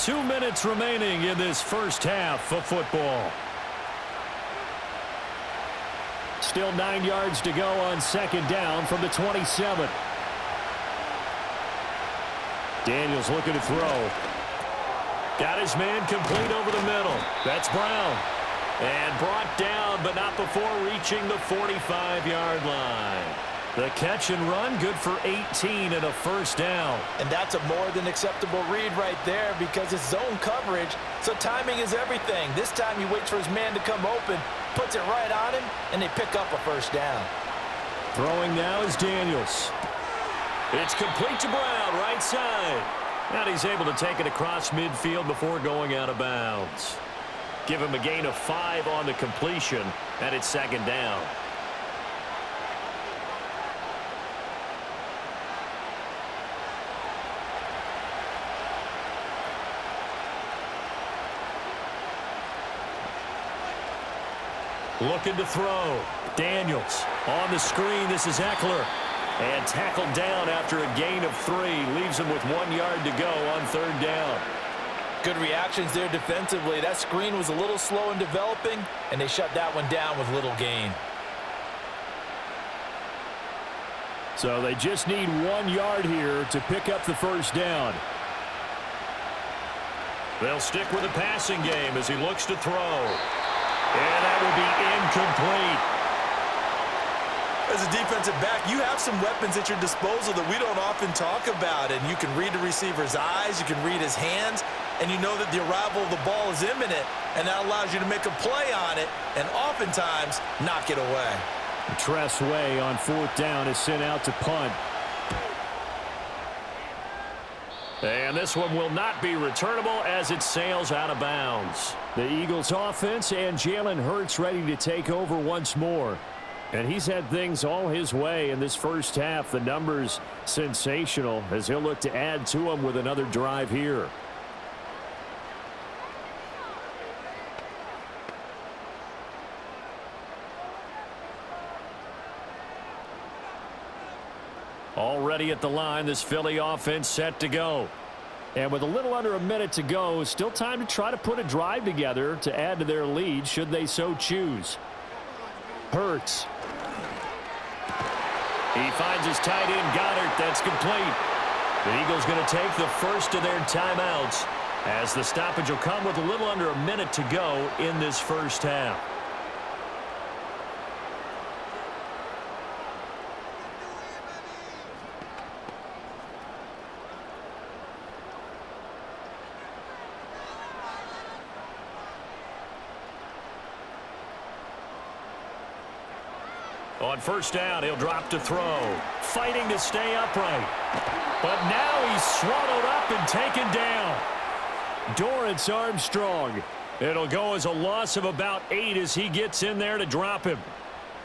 2 minutes remaining in this first half of football. Still 9 yards to go on second down from the 27. Daniels looking to throw. Got his man complete over the middle. That's Brown. And brought down, but not before reaching the 45-yard line. The catch and run, good for 18 and a first down. And that's a more than acceptable read right there because it's zone coverage, so timing is everything. This time he waits for his man to come open, puts it right on him, and they pick up a first down. Throwing now is Daniels. It's complete to Brown, right side. And he's able to take it across midfield before going out of bounds. Give him a gain of 5 on the completion, and it's second down. Looking to throw. Daniels on the screen. This is Eckler. And tackled down after a gain of 3. Leaves him with 1 yard to go on third down. Good reactions there defensively. That screen was a little slow in developing, and they shut that one down with little gain. So they just need 1 yard here to pick up the first down. They'll stick with the passing game as he looks to throw. And that will be incomplete. As a defensive back, you have some weapons at your disposal that we don't often talk about. And you can read the receiver's eyes, you can read his hands, and you know that the arrival of the ball is imminent, and that allows you to make a play on it and oftentimes knock it away. Tress Way on fourth down is sent out to punt. And this one will not be returnable as it sails out of bounds. The Eagles offense and Jalen Hurts ready to take over once more. And he's had things all his way in this first half. The numbers sensational as he'll look to add to them with another drive here. Already at the line, this Philly offense set to go. And with a little under a minute to go, still time to try to put a drive together to add to their lead should they so choose. Hurts. He finds his tight end, Goddard. That's complete. The Eagles going to take the first of their timeouts as the stoppage will come with a little under a minute to go in this first half. On first down, he'll drop to throw. Fighting to stay upright. But now he's swallowed up and taken down. Dorrance Armstrong. It'll go as a loss of about 8 as he gets in there to drop him.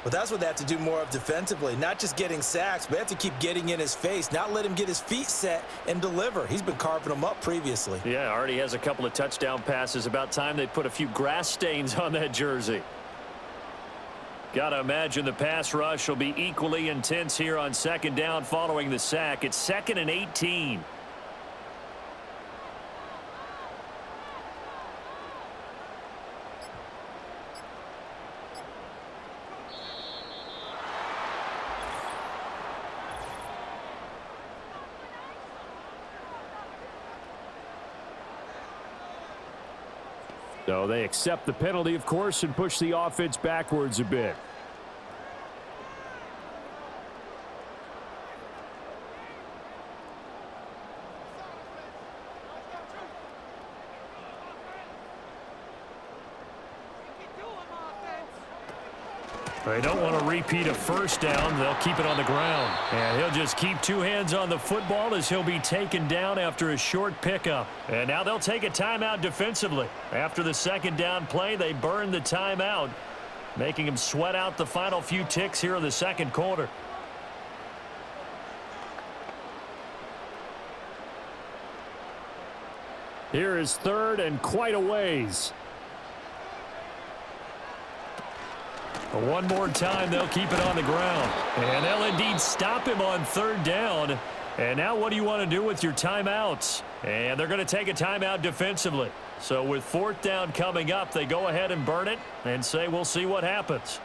Well, that's what they have to do more of defensively. Not just getting sacks, but they have to keep getting in his face. Not let him get his feet set and deliver. He's been carving them up previously. Yeah, already has a couple of touchdown passes. About time they put a few grass stains on that jersey. Got to imagine the pass rush will be equally intense here on second down following the sack. It's 2nd and 18. So they accept the penalty, of course, and push the offense backwards a bit. They don't want to repeat a first down. They'll keep it on the ground. And he'll just keep 2 hands on the football as he'll be taken down after a short pickup. And now they'll take a timeout defensively. After the second down play, they burn the timeout, making him sweat out the final few ticks here in the second quarter. Here is third and quite a ways. One more time, they'll keep it on the ground. And they'll indeed stop him on third down And now what do you want to do with your timeouts? And they're going to take a timeout defensively. So with 4th down coming up, they go ahead and burn it and say we'll see what happens.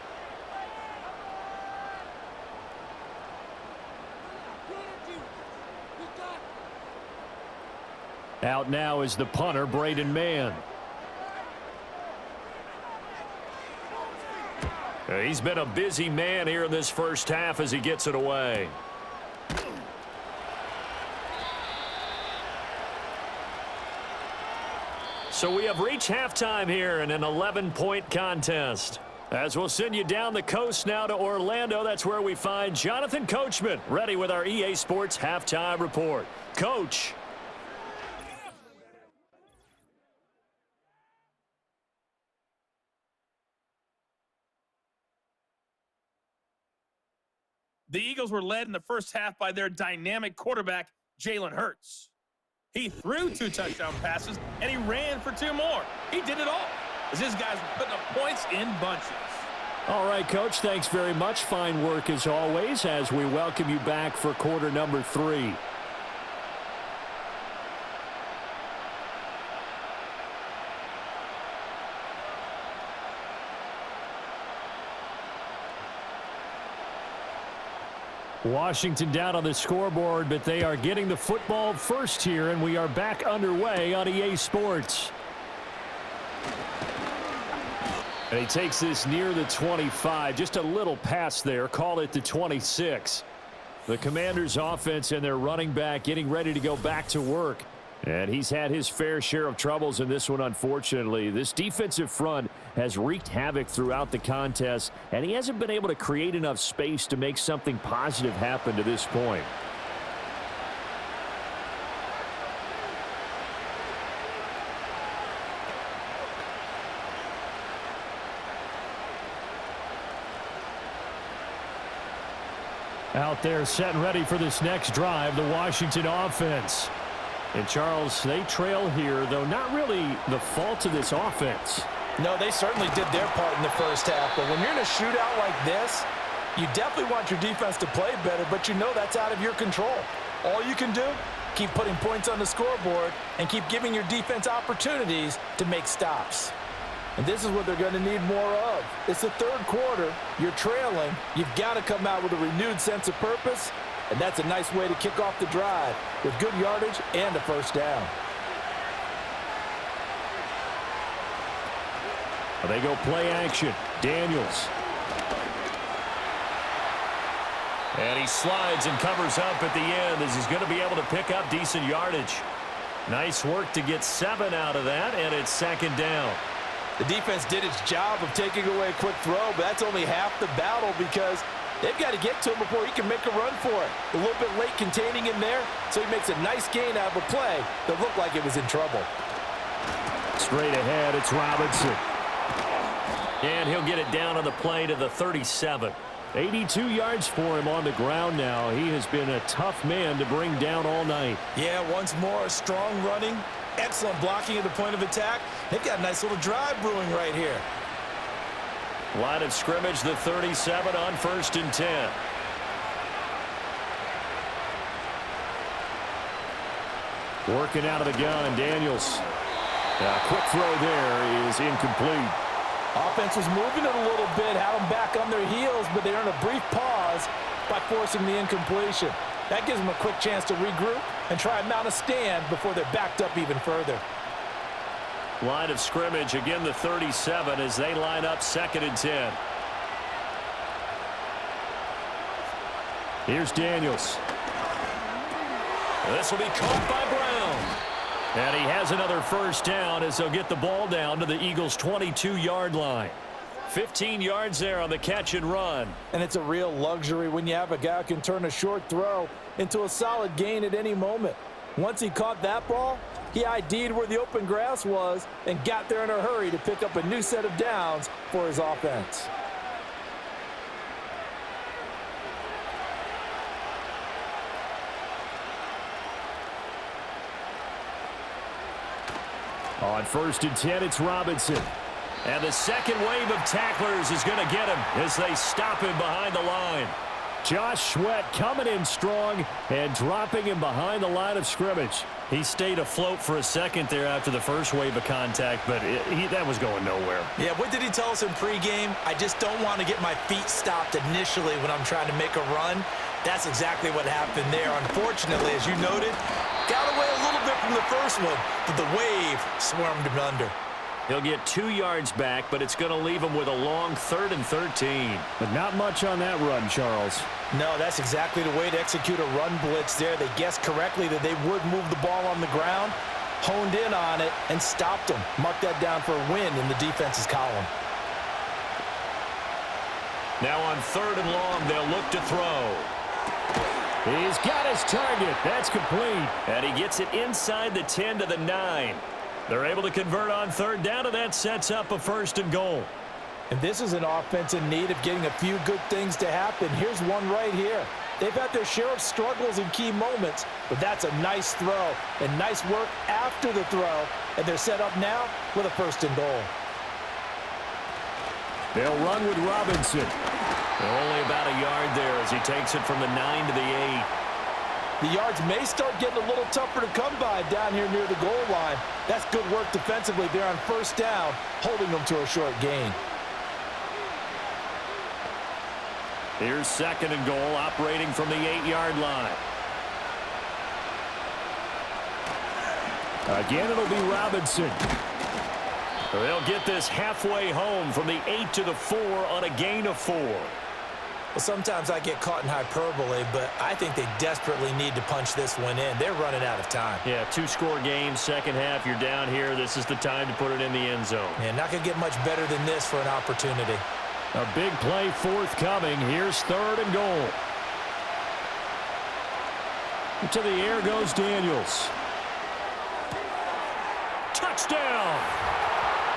Out now is the punter, Braden Mann. He's been a busy man here in this first half as he gets it away. So we have reached halftime here in an 11-point contest. As we'll send you down the coast now to Orlando, that's where we find Jonathan Coachman, ready with our EA Sports halftime report. Coach. The Eagles were led in the first half by their dynamic quarterback, Jalen Hurts. He threw 2 touchdown passes, and he ran for 2 more. He did it all, as his guys were putting up points in bunches. All right, Coach, thanks very much. Fine work as always as we welcome you back for quarter number 3. Washington down on the scoreboard, but they are getting the football first here, and we are back underway on EA Sports. And he takes this near the 25, just a little pass there, call it the 26. The Commanders' offense and their running back getting ready to go back to work. And he's had his fair share of troubles in this one, unfortunately. This defensive front has wreaked havoc throughout the contest, and he hasn't been able to create enough space to make something positive happen to this point. Out there set and ready for this next drive, the Washington offense. And, Charles, they trail here, though not really the fault of this offense. No, they certainly did their part in the first half. But when you're in a shootout like this, you definitely want your defense to play better, but you know that's out of your control. All you can do, keep putting points on the scoreboard and keep giving your defense opportunities to make stops. And this is what they're going to need more of. It's the 3rd quarter. You're trailing. You've got to come out with a renewed sense of purpose. And that's a nice way to kick off the drive with good yardage and a first down. They go play action. Daniels. And he slides and covers up at the end as he's going to be able to pick up decent yardage. Nice work to get 7 out of that, and it's 2nd down. The defense did its job of taking away a quick throw, but that's only half the battle because they've got to get to him before he can make a run for it. A little bit late containing him there, so he makes a nice gain out of a play that looked like it was in trouble. Straight ahead, it's Robinson. And he'll get it down on the play to the 37. 82 yards for him on the ground now. He has been a tough man to bring down all night. Yeah, once more, strong running, excellent blocking at the point of attack. They've got a nice little drive brewing right here. Line of scrimmage, the 37 on 1st and 10. Working out of the gun, Daniels. A quick throw there is incomplete. Offense was moving it a little bit, had them back on their heels, but they earned a brief pause by forcing the incompletion. That gives them a quick chance to regroup and try and mount a stand before they're backed up even further. Line of scrimmage, again the 37 as they line up 2nd and 10. Here's Daniels. This will be caught by Brown. And he has another first down as they'll get the ball down to the Eagles' 22-yard line. 15 yards there on the catch and run. And it's a real luxury when you have a guy who can turn a short throw into a solid gain at any moment. Once he caught that ball, he ID'd where the open grass was and got there in a hurry to pick up a new set of downs for his offense. On 1st and 10, it's Robinson. And the second wave of tacklers is going to get him as they stop him behind the line. Josh Sweat coming in strong and dropping him behind the line of scrimmage. He stayed afloat for a second there after the first wave of contact, but that was going nowhere. Yeah, what did he tell us in pregame? I just don't want to get my feet stopped initially when I'm trying to make a run. That's exactly what happened there. Unfortunately, as you noted, got away a little bit from the first one, but the wave swarmed him under. He'll get 2 yards back, but it's going to leave him with a long 3rd and 13. But not much on that run, Charles. No, that's exactly the way to execute a run blitz there. They guessed correctly that they would move the ball on the ground, honed in on it, and stopped them. Mark that down for a win in the defense's column. Now on 3rd and long, they'll look to throw. He's got his target. That's complete. And he gets it inside the 10 to the 9. They're able to convert on 3rd down, and that sets up a 1st and goal. And this is an offense in need of getting a few good things to happen. Here's one right here. They've had their share of struggles in key moments, but that's a nice throw and nice work after the throw. And they're set up now with a 1st and goal. They'll run with Robinson. They're only about a yard there as he takes it from the 9 to the 8. The yards may start getting a little tougher to come by down here near the goal line. That's good work defensively there on 1st down, holding them to a short gain. Here's 2nd and goal, operating from the 8-yard line. Again, it'll be Robinson. They'll get this halfway home from the 8 to the 4 on a gain of 4. Well, sometimes I get caught in hyperbole, but I think they desperately need to punch this one in. They're running out of time. Yeah, 2-score game, second half, you're down here. This is the time to put it in the end zone. Yeah, not going to get much better than this for an opportunity. A big play forthcoming. Here's 3rd and goal. To the air goes Daniels. Touchdown!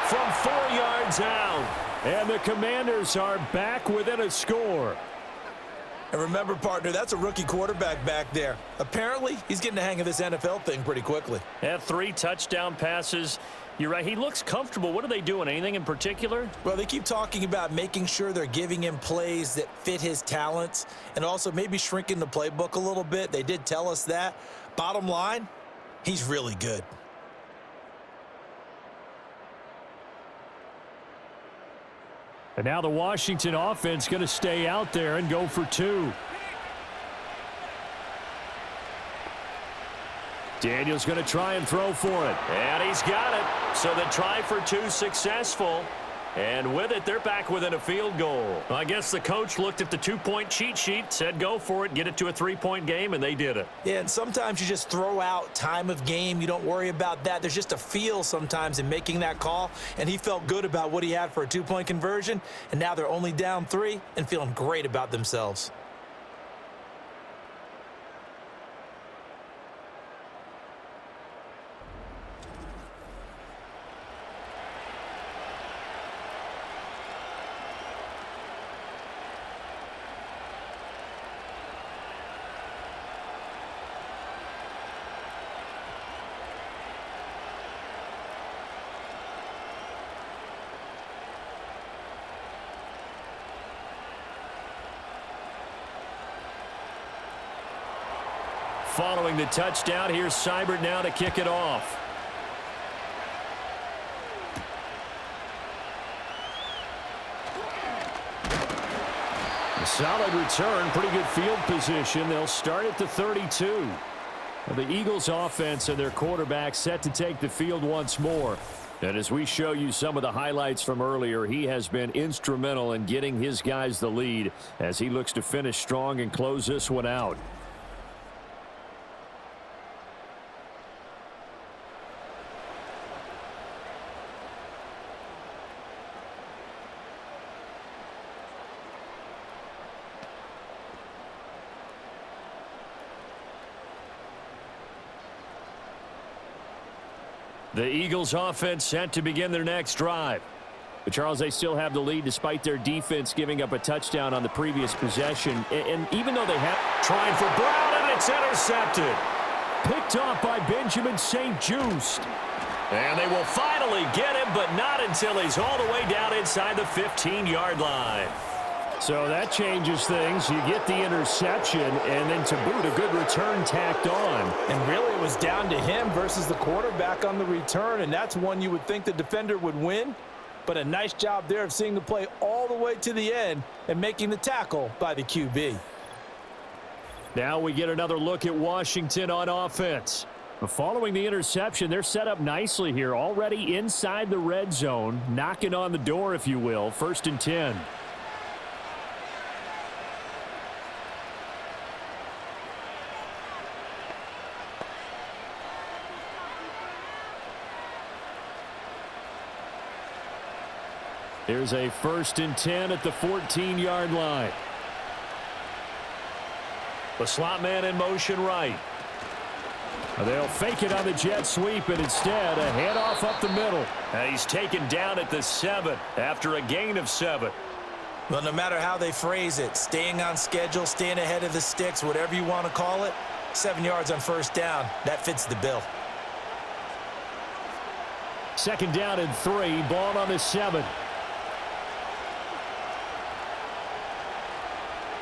From 4 yards out. And the Commanders are back within a score. And remember, partner, that's a rookie quarterback back there. Apparently, he's getting the hang of this NFL thing pretty quickly. Had 3 touchdown passes. You're right, he looks comfortable. What are they doing? Anything in particular? Well, they keep talking about making sure they're giving him plays that fit his talents and also maybe shrinking the playbook a little bit. They did tell us that. Bottom line, he's really good. And now the Washington offense going to stay out there and go for 2. Daniels going to try and throw for it. And he's got it. So the try for 2 successful. And with it, they're back within a field goal. I guess the coach looked at the 2-point cheat sheet, said go for it, get it to a 3-point game, and they did it. Yeah, and sometimes you just throw out time of game. You don't worry about that. There's just a feel sometimes in making that call, and he felt good about what he had for a 2-point conversion, and now they're only down 3 and feeling great about themselves. Following the touchdown, here's Seibert now to kick it off. A solid return, pretty good field position. They'll start at the 32. The Eagles offense and their quarterback set to take the field once more. And as we show you some of the highlights from earlier, he has been instrumental in getting his guys the lead as he looks to finish strong and close this one out. The Eagles offense set to begin their next drive. But Charles, they still have the lead despite their defense giving up a touchdown on the previous possession. And even though they have trying for Brown, and it's intercepted. Picked off by Benjamin St-Juste. And they will finally get him, but not until he's all the way down inside the 15-yard line. So that changes things. You get the interception, and then to boot, a good return tacked on. And really, it was down to him versus the quarterback on the return, and that's one you would think the defender would win. But a nice job there of seeing the play all the way to the end and making the tackle by the QB. Now we get another look at Washington on offense. Following the interception, they're set up nicely here, already inside the red zone, knocking on the door, if you will. 1st and 10. Here's a 1st and 10 at the 14-yard line. The slot man in motion right. They'll fake it on the jet sweep, and instead a handoff up the middle. And he's taken down at the 7 after a gain of 7. Well, no matter how they phrase it, staying on schedule, staying ahead of the sticks, whatever you want to call it, 7 yards on 1st down, that fits the bill. 2nd down and 3, ball on the 7.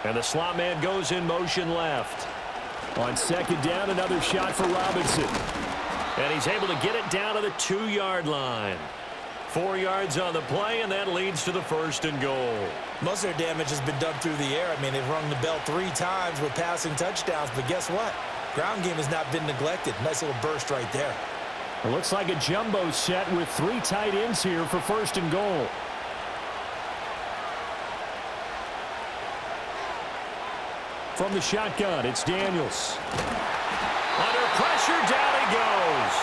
And the slot man goes in motion left. On 2nd down, another shot for Robinson. And he's able to get it down to the 2-yard line. 4 yards on the play, and that leads to the 1st and goal. Most of their damage has been done through the air. I mean, they've rung the bell 3 times with passing touchdowns, but guess what? Ground game has not been neglected. Nice little burst right there. It looks like a jumbo set with 3 tight ends here for 1st and goal. From the shotgun, it's Daniels. Under pressure, down he goes.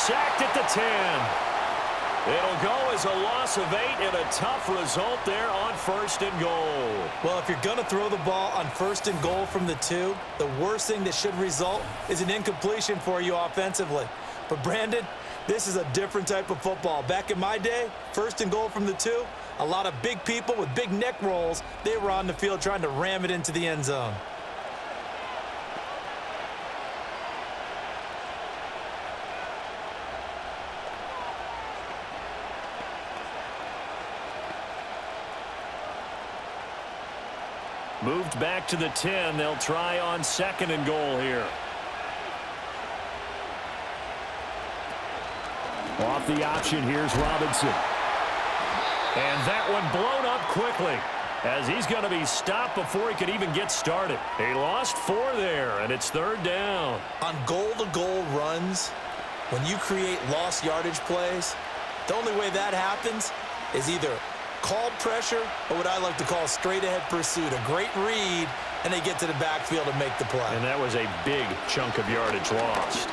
Sacked at the 10. It'll go as a loss of 8 and a tough result there on 1st and goal. Well, if you're going to throw the ball on 1st and goal from the 2, the worst thing that should result is an incompletion for you offensively. But, Brandon, this is a different type of football. Back in my day, 1st and goal from the 2, a lot of big people with big neck rolls, they were on the field trying to ram it into the end zone. Moved back to the 10. They'll try on 2nd and goal here. Off the option, here's Robinson. And that one blown up quickly as he's going to be stopped before he could even get started. He lost 4 there, and it's 3rd down. On goal-to-goal runs, when you create lost yardage plays, the only way that happens is either called pressure or what I like to call straight-ahead pursuit. A great read, and they get to the backfield and make the play. And that was a big chunk of yardage lost.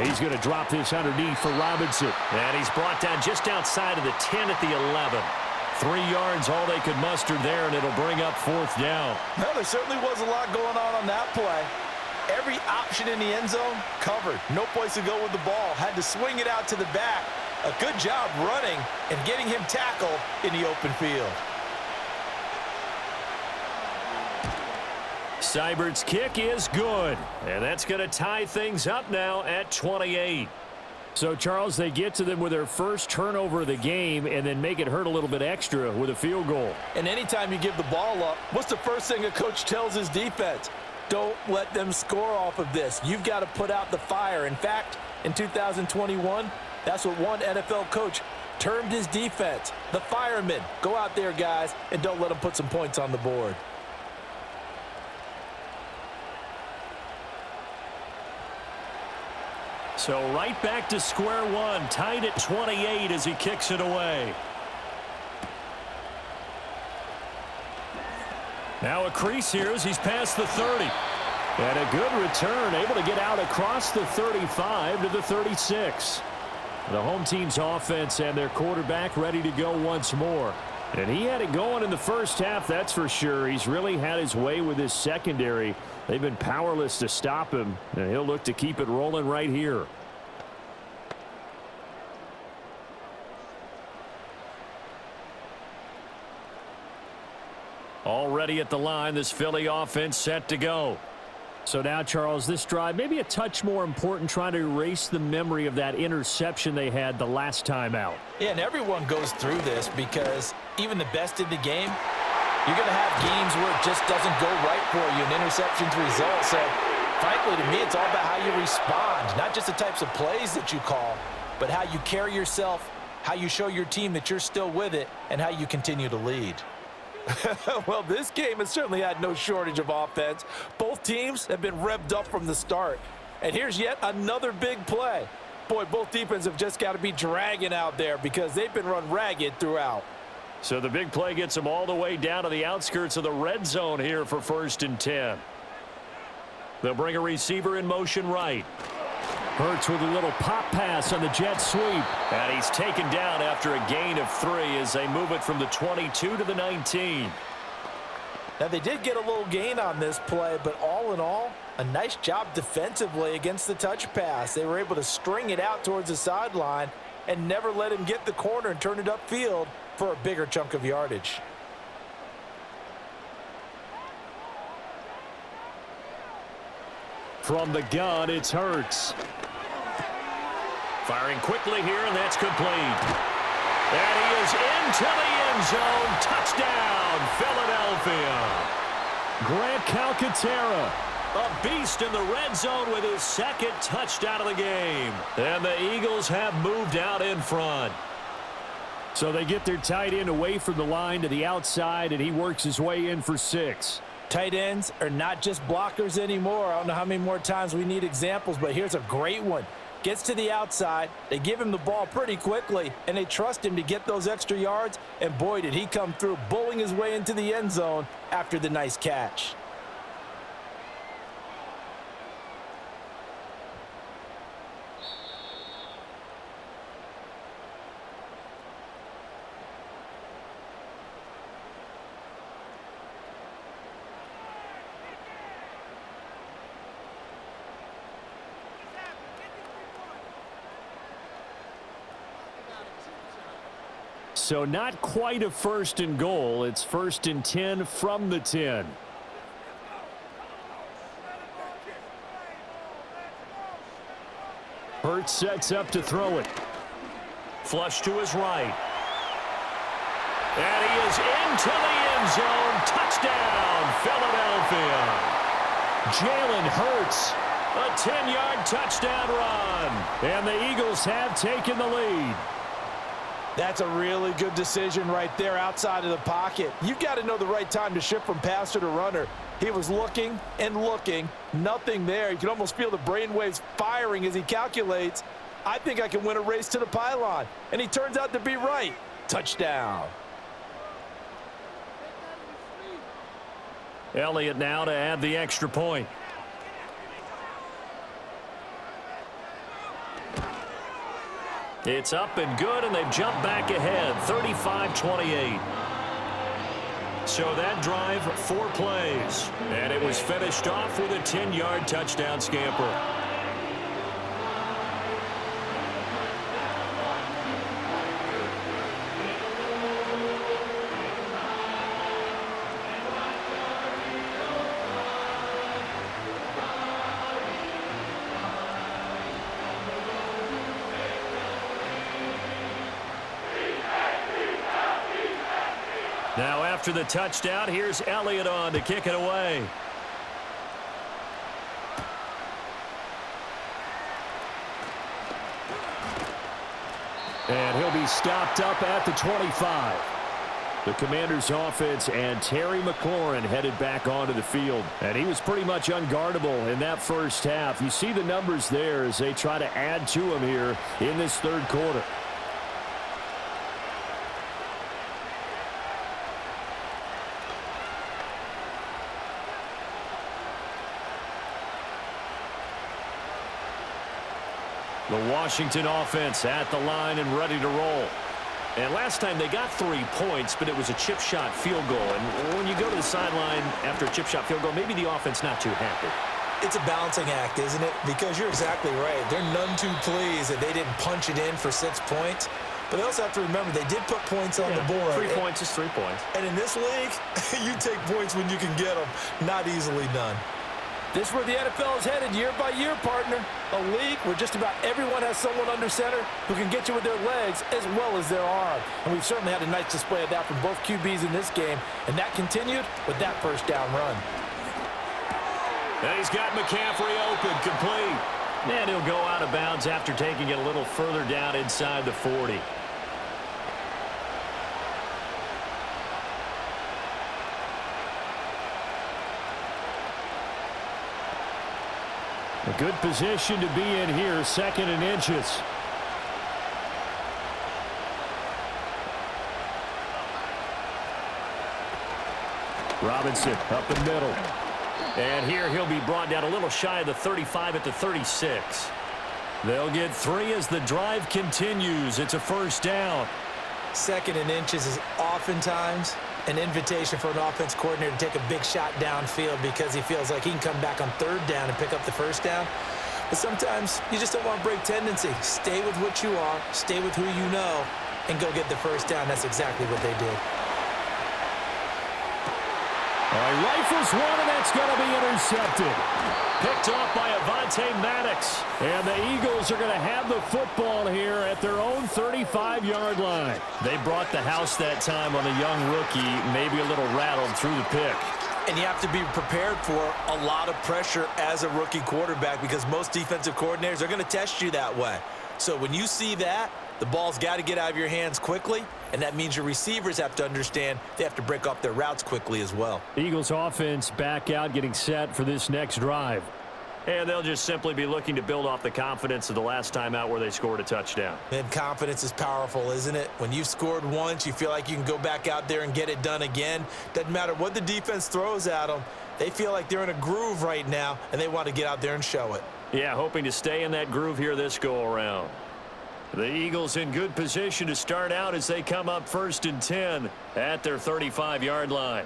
He's going to drop this underneath for Robinson. And he's brought down just outside of the 10 at the 11. 3 yards, all they could muster there, and it'll bring up 4th down. Well, there certainly was a lot going on that play. Every option in the end zone covered. No place to go with the ball. Had to swing it out to the back. A good job running and getting him tackled in the open field. Seibert's kick is good, and that's going to tie things up now at 28. So, Charles, they get to them with their first turnover of the game and then make it hurt a little bit extra with a field goal. And anytime you give the ball up, what's the first thing a coach tells his defense? Don't let them score off of this. You've got to put out the fire. In fact, in 2021, that's what one NFL coach termed his defense, the firemen. Go out there, guys, and don't let them put some points on the board. So right back to square one, tied at 28 as he kicks it away. Now a crease here as he's past the 30. And a good return, able to get out across the 35 to the 36. The home team's offense and their quarterback ready to go once more. And he had it going in the first half, that's for sure. He's really had his way with his secondary. They've been powerless to stop him, and he'll look to keep it rolling right here. Already at the line, this Philly offense set to go. So now, Charles, this drive maybe a touch more important, trying to erase the memory of that interception they had the last time out. Yeah, and everyone goes through this because even the best in the game, you're going to have games where it just doesn't go right for you, and interceptions result. So, frankly, to me, it's all about how you respond, not just the types of plays that you call, but how you carry yourself, how you show your team that you're still with it, and how you continue to lead. Well, this game has certainly had no shortage of offense. Both teams have been revved up from the start. And here's yet another big play. Boy, both defenses have just got to be dragging out there because they've been run ragged throughout. So the big play gets them all the way down to the outskirts of the red zone here for 1st and 10. They'll bring a receiver in motion right. Hurts with a little pop pass on the jet sweep. And he's taken down after a gain of 3 as they move it from the 22 to the 19. Now, they did get a little gain on this play, but all in all, a nice job defensively against the touch pass. They were able to string it out towards the sideline and never let him get the corner and turn it upfield for a bigger chunk of yardage. From the gun, it's Hurts. Firing quickly here, and that's complete. And he is into the end zone. Touchdown, Philadelphia. Grant Calcaterra, a beast in the red zone with his 2nd touchdown of the game. And the Eagles have moved out in front. So they get their tight end away from the line to the outside, and he works his way in for 6. Tight ends are not just blockers anymore. I don't know how many more times we need examples, but here's a great one. Gets to the outside, they give him the ball pretty quickly, and they trust him to get those extra yards, and boy, did he come through, bullying his way into the end zone after the nice catch. So not quite a 1st and goal. It's 1st and 10 from the 10. Hurts sets up to throw it. Flush to his right. And he is into the end zone. Touchdown, Philadelphia. Jalen Hurts, a 10-yard touchdown run. And the Eagles have taken the lead. That's a really good decision right there outside of the pocket. You've got to know the right time to shift from passer to runner. He was looking and looking, nothing there. You can almost feel the brainwaves firing as he calculates, I think I can win a race to the pylon. And he turns out to be right. Touchdown. Elliott now to add the extra point. It's up and good, and they've jumped back ahead, 35-28. So that drive, 4 plays, and it was finished off with a 10-yard touchdown scamper. Now after the touchdown, here's Elliott on to kick it away. And he'll be stopped up at the 25. The Commanders' offense and Terry McLaurin headed back onto the field. And he was pretty much unguardable in that first half. You see the numbers there as they try to add to him here in this third quarter. The Washington offense at the line and ready to roll. And last time they got 3 points, but it was a chip shot field goal. And when you go to the sideline after a chip shot field goal, maybe the offense not too happy. It's a balancing act, isn't it? Because you're exactly right. They're none too pleased that they didn't punch it in for 6 points. But they also have to remember they did put points on the board. 3 points is 3 points. And in this league, you take points when you can get them. Not easily done. This is where the NFL is headed year by year, partner. A league where just about everyone has someone under center who can get you with their legs as well as their arm. And we've certainly had a nice display of that from both QBs in this game, and that continued with that first down run. And he's got McCaffrey open, complete. And he'll go out of bounds after taking it a little further down inside the 40. A good position to be in here, 2nd and inches. Robinson up the middle. And here he'll be brought down a little shy of the 35 at the 36. They'll get 3 as the drive continues. It's a first down. 2nd and inches is oftentimes an invitation for an offense coordinator to take a big shot downfield because he feels like he can come back on 3rd down and pick up the first down. But sometimes you just don't want to break tendency. Stay with what you are, stay with who you know, and go get the first down. That's exactly what they did. Rifles one, and that's going to be intercepted. Picked off by Avonte Maddox. And the Eagles are going to have the football here at their own 35-yard line. They brought the house that time on the young rookie, maybe a little rattled through the pick. And you have to be prepared for a lot of pressure as a rookie quarterback because most defensive coordinators are going to test you that way. So when you see that, the ball's got to get out of your hands quickly, and that means your receivers have to understand they have to break off their routes quickly as well. Eagles offense back out, getting set for this next drive. And they'll just simply be looking to build off the confidence of the last time out where they scored a touchdown. And confidence is powerful, isn't it? When you've scored once, you feel like you can go back out there and get it done again. Doesn't matter what the defense throws at them. They feel like they're in a groove right now, and they want to get out there and show it. Yeah, hoping to stay in that groove here this go-around. The Eagles in good position to start out as they come up 1st and 10 at their 35-yard line.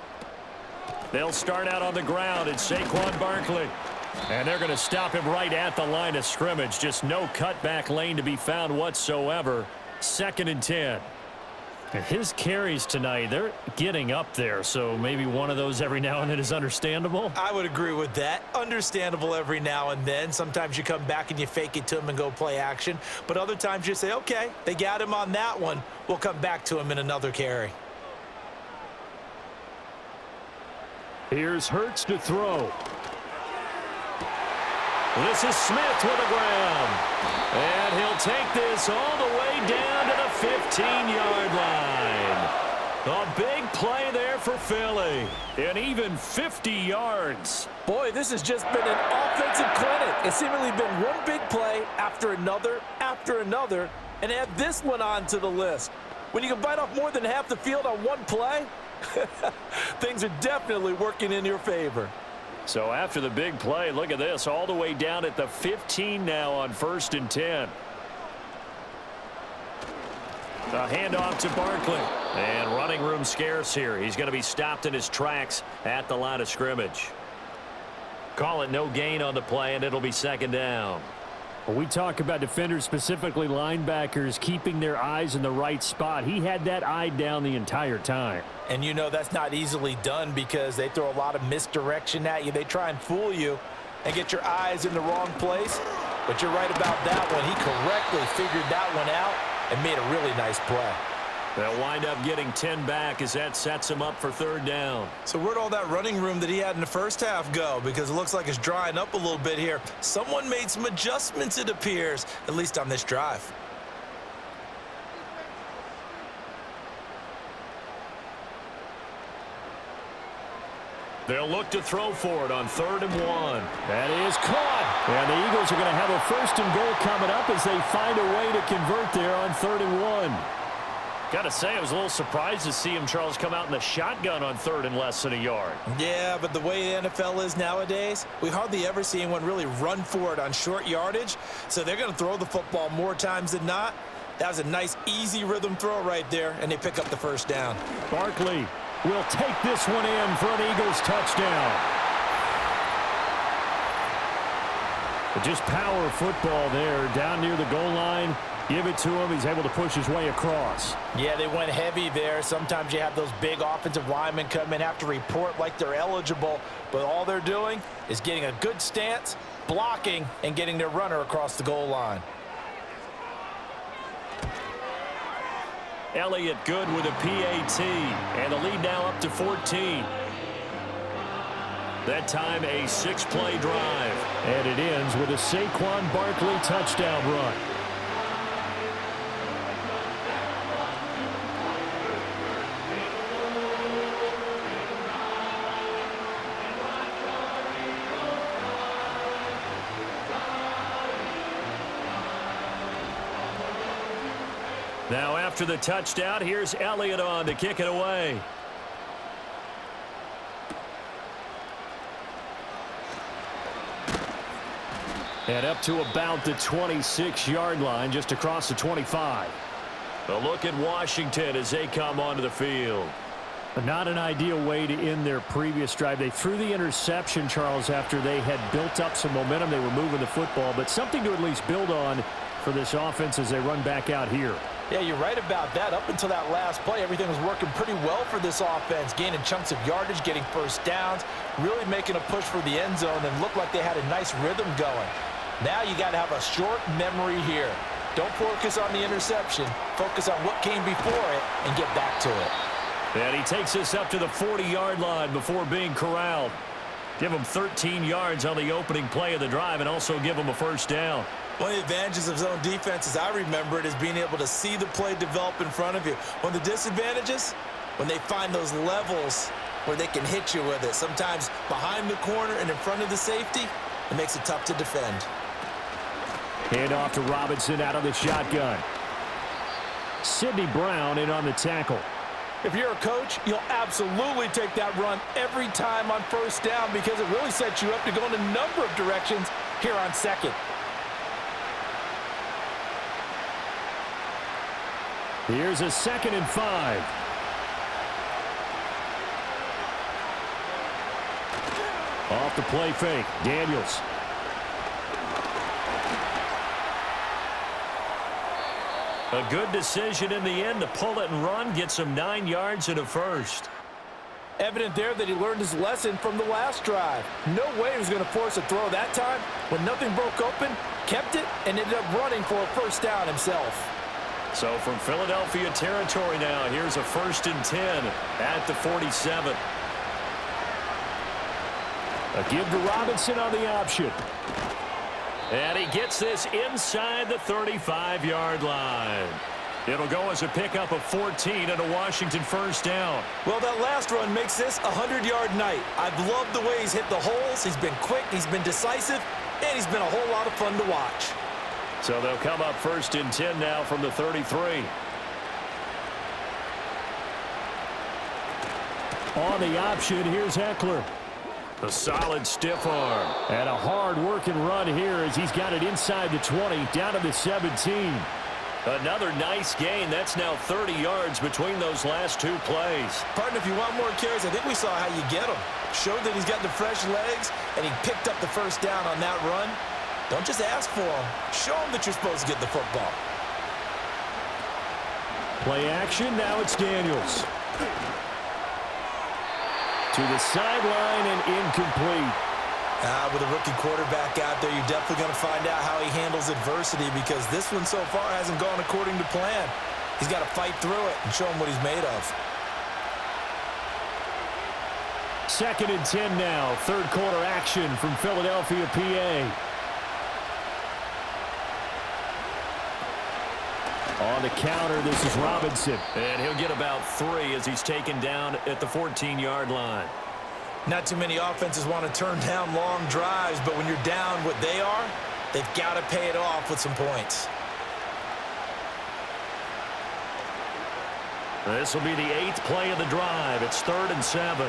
They'll start out on the ground. It's Saquon Barkley. And they're going to stop him right at the line of scrimmage. Just no cutback lane to be found whatsoever. 2nd and 10. And his carries tonight, they're getting up there, so maybe one of those every now and then is understandable. I would agree with that. Understandable every now and then. Sometimes you come back and you fake it to him and go play action. But other times you say, okay, they got him on that one. We'll come back to him in another carry. Here's Hurts to throw. This is Smith with the ground. And he'll take this all the way down to the 15-yard line. A big play there for Philly. And even 50 yards. Boy, this has just been an offensive clinic. It's seemingly been one big play after another, and add this one on to the list. When you can bite off more than half the field on one play, things are definitely working in your favor. So after the big play, look at this, all the way down at the 15 now on 1st and 10. The handoff to Barkley. And running room scarce here. He's going to be stopped in his tracks at the line of scrimmage. Call it no gain on the play, and it'll be 2nd down. When we talk about defenders, specifically linebackers, keeping their eyes in the right spot, he had that eye down the entire time. And you know that's not easily done because they throw a lot of misdirection at you. They try and fool you and get your eyes in the wrong place. But you're right about that one. He correctly figured that one out and made a really nice play. They'll wind up getting 10 back as that sets him up for 3rd down. So where'd all that running room that he had in the first half go? Because it looks like it's drying up a little bit here. Someone made some adjustments, it appears, at least on this drive. They'll look to throw for it on 3rd and 1. That is caught. And the Eagles are going to have a 1st and goal coming up as they find a way to convert there on 3rd and 1. Got to say, I was a little surprised to see him, Charles, come out in the shotgun on 3rd and less than a yard. Yeah, but the way the NFL is nowadays, we hardly ever see anyone really run for it on short yardage. So they're going to throw the football more times than not. That was a nice, easy rhythm throw right there, and they pick up the first down. Barkley will take this one in for an Eagles touchdown. Just power football there, down near the goal line. Give it to him. He's able to push his way across. Yeah, they went heavy there. Sometimes you have those big offensive linemen come in, have to report like they're eligible, but all they're doing is getting a good stance, blocking, and getting their runner across the goal line. Elliott good with a PAT, and the lead now up to 14. That time a 6-play drive. And it ends with a Saquon Barkley touchdown run. Now after the touchdown, here's Elliott on to kick it away. And up to about the 26-yard line, just across the 25. A look at Washington as they come onto the field. Not an ideal way to end their previous drive. They threw the interception, Charles, after they had built up some momentum. They were moving the football, but something to at least build on for this offense as they run back out here. Yeah, you're right about that. Up until that last play, everything was working pretty well for this offense, gaining chunks of yardage, getting first downs, really making a push for the end zone, and looked like they had a nice rhythm going. Now you got to have a short memory here. Don't focus on the interception. Focus on what came before it and get back to it. And he takes us up to the 40-yard line before being corralled. Give him 13 yards on the opening play of the drive and also give him a first down. One of the advantages of zone defense, as I remember it, is being able to see the play develop in front of you. One of the disadvantages, when they find those levels where they can hit you with it. Sometimes behind the corner and in front of the safety, it makes it tough to defend. Hand off to Robinson out of the shotgun. Sidney Brown in on the tackle. If you're a coach, you'll absolutely take that run every time on first down because it really sets you up to go in a number of directions here on second. Here's a 2nd and 5. Off the play fake, Daniels. A good decision in the end to pull it and run, gets him 9 yards and a first. Evident there that he learned his lesson from the last drive. No way he was going to force a throw that time. When nothing broke open, kept it, and ended up running for a first down himself. So from Philadelphia territory now, here's a 1st and 10 at the 47. A give to Robinson on the option. And he gets this inside the 35-yard line. It'll go as a pickup of 14 and a Washington first down. Well, that last run makes this a 100-yard night. I've loved the way he's hit the holes. He's been quick, he's been decisive, and he's been a whole lot of fun to watch. So they'll come up 1st and 10 now from the 33. On the option, here's Eckler. A solid stiff arm. And a hard-working run here as he's got it inside the 20, down to the 17. Another nice gain. That's now 30 yards between those last two plays. Partner, if you want more carries, I think we saw how you get them. Showed that he's got the fresh legs, and he picked up the first down on that run. Don't just ask for them. Show them that you're supposed to get the football. Play action. Now it's Daniels. To the sideline and incomplete. With a rookie quarterback out there, you're definitely going to find out how he handles adversity because this one so far hasn't gone according to plan. He's got to fight through it and show him what he's made of. 2nd and 10 now. Third quarter action from Philadelphia, PA. On the counter, this is Robinson. And he'll get about 3 as he's taken down at the 14-yard line. Not too many offenses want to turn down long drives, but when you're down what they are, they've got to pay it off with some points. This will be the 8th play of the drive. It's 3rd and 7.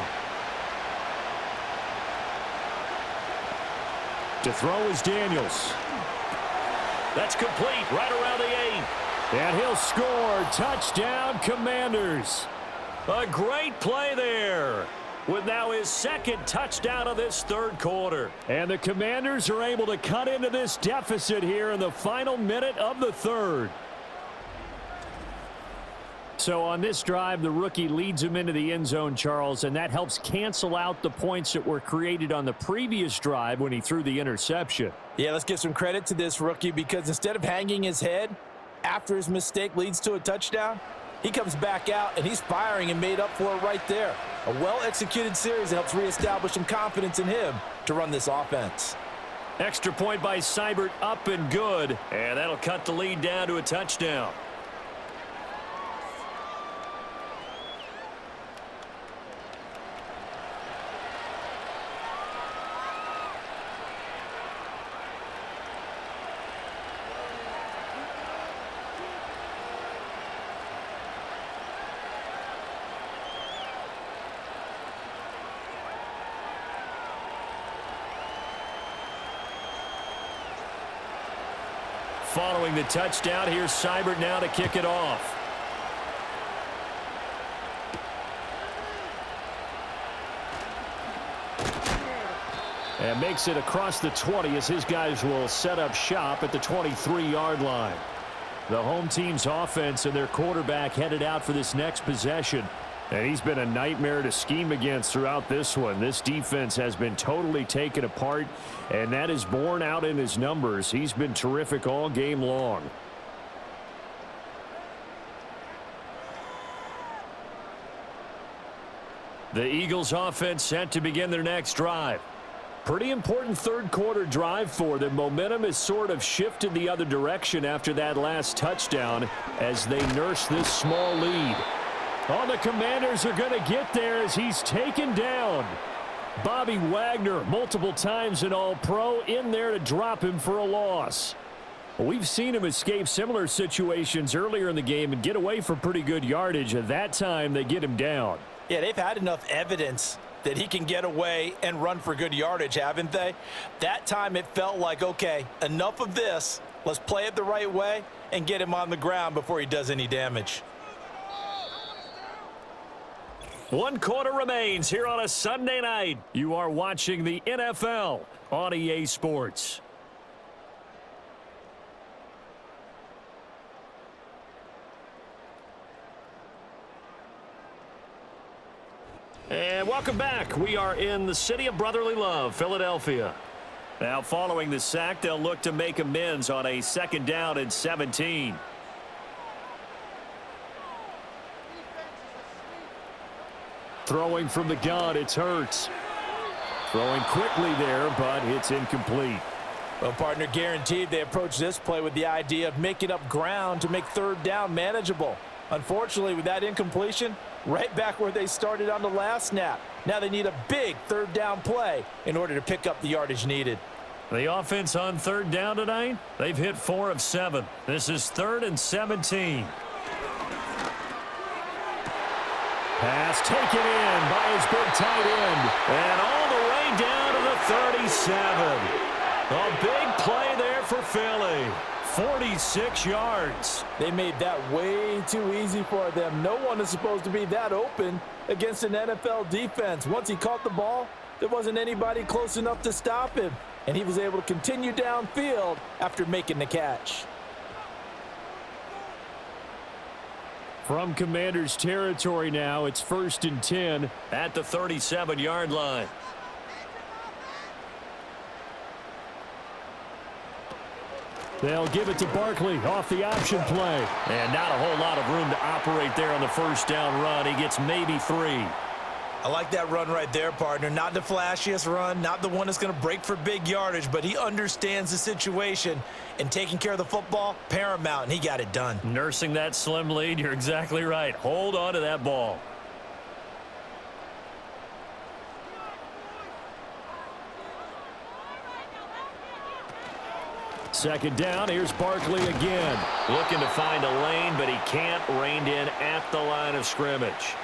To throw is Daniels. That's complete right around the 8. And he'll score. Touchdown, Commanders. A great play there. with now his second touchdown of this third quarter. And the Commanders are able to cut into this deficit here in the final minute of the third. So on this drive, the rookie leads him into the end zone, Charles, and that helps cancel out the points that were created on the previous drive when he threw the interception. Yeah, let's give some credit to this rookie because instead of hanging his head after his mistake leads to a touchdown, he comes back out and he's firing and made up for it right there. A well-executed series that helps reestablish some confidence in him to run this offense. Extra point by Seibert, up and good, and that'll cut the lead down to a touchdown. Following the touchdown, here's Seibert now to kick it off. And makes it across the 20 as his guys will set up shop at the 23-yard line. The home team's offense and their quarterback headed out for this next possession. And he's been a nightmare to scheme against throughout this one. This defense has been totally taken apart, and that is borne out in his numbers. He's been terrific all game long. The Eagles offense set to begin their next drive. Pretty important third quarter drive for them. Momentum has sort of shifted the other direction after that last touchdown as they nurse this small lead. Oh, the Commanders are going to get there as he's taken down. Bobby Wagner, multiple times an All-Pro, in there to drop him for a loss. We've seen him escape similar situations earlier in the game and get away for pretty good yardage. At that time, they get him down. Yeah, they've had enough evidence that he can get away and run for good yardage, haven't they? That time it felt like, okay, enough of this. Let's play it the right way and get him on the ground before he does any damage. 1 quarter remains here on a Sunday night. You are watching the NFL on EA Sports. And welcome back. We are in the city of brotherly love, Philadelphia. Now following the sack, they'll look to make amends on a 2nd down and 17. Throwing from the gun, it's Hurts. Throwing quickly there, but it's incomplete. Well, partner, guaranteed they approach this play with the idea of making up ground to make 3rd down manageable. Unfortunately, with that incompletion, right back where they started on the last snap. Now they need a big 3rd down play in order to pick up the yardage needed. The offense on 3rd down tonight, they've hit 4 of 7. This is 3rd and 17. Pass taken in by his big tight end. And all the way down to the 37. A big play there for Philly. 46 yards. They made that way too easy for them. No one is supposed to be that open against an NFL defense. Once he caught the ball, there wasn't anybody close enough to stop him. And he was able to continue downfield after making the catch. From Commanders territory now, it's 1st and 10 at the 37-yard line. They'll give it to Barkley off the option play. And not a whole lot of room to operate there on the 1st down run. He gets maybe 3. I like that run right there, partner. Not the flashiest run, not the one that's going to break for big yardage, but he understands the situation, and taking care of the football, paramount, and he got it done. Nursing that slim lead, you're exactly right. Hold on to that ball. Second down, here's Barkley again. Looking to find a lane, but he can't. Reined in at the line of scrimmage.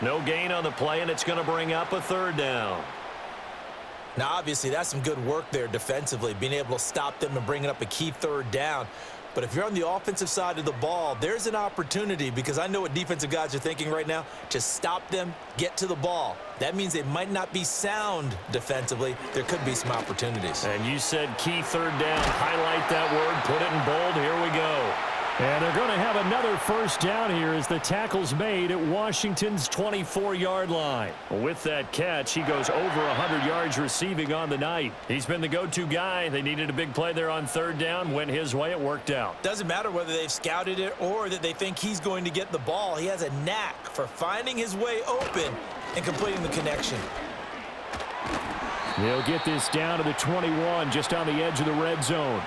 No gain on the play, and it's going to bring up a 3rd down. Now, obviously, that's some good work there defensively, being able to stop them and bringing up a key 3rd down. But if you're on the offensive side of the ball, there's an opportunity, because I know what defensive guys are thinking right now. Just stop them, get to the ball. That means they might not be sound defensively. There could be some opportunities. And you said key third down. Highlight that word. Put it in bold. Here we go. And they're going to have another first down here as the tackle's made at Washington's 24-yard line. With that catch, he goes over 100 yards receiving on the night. He's been the go-to guy. They needed a big play there on third down. Went his way. It worked out. Doesn't matter whether they've scouted it or that they think he's going to get the ball. He has a knack for finding his way open and completing the connection. They'll get this down to the 21, just on the edge of the red zone.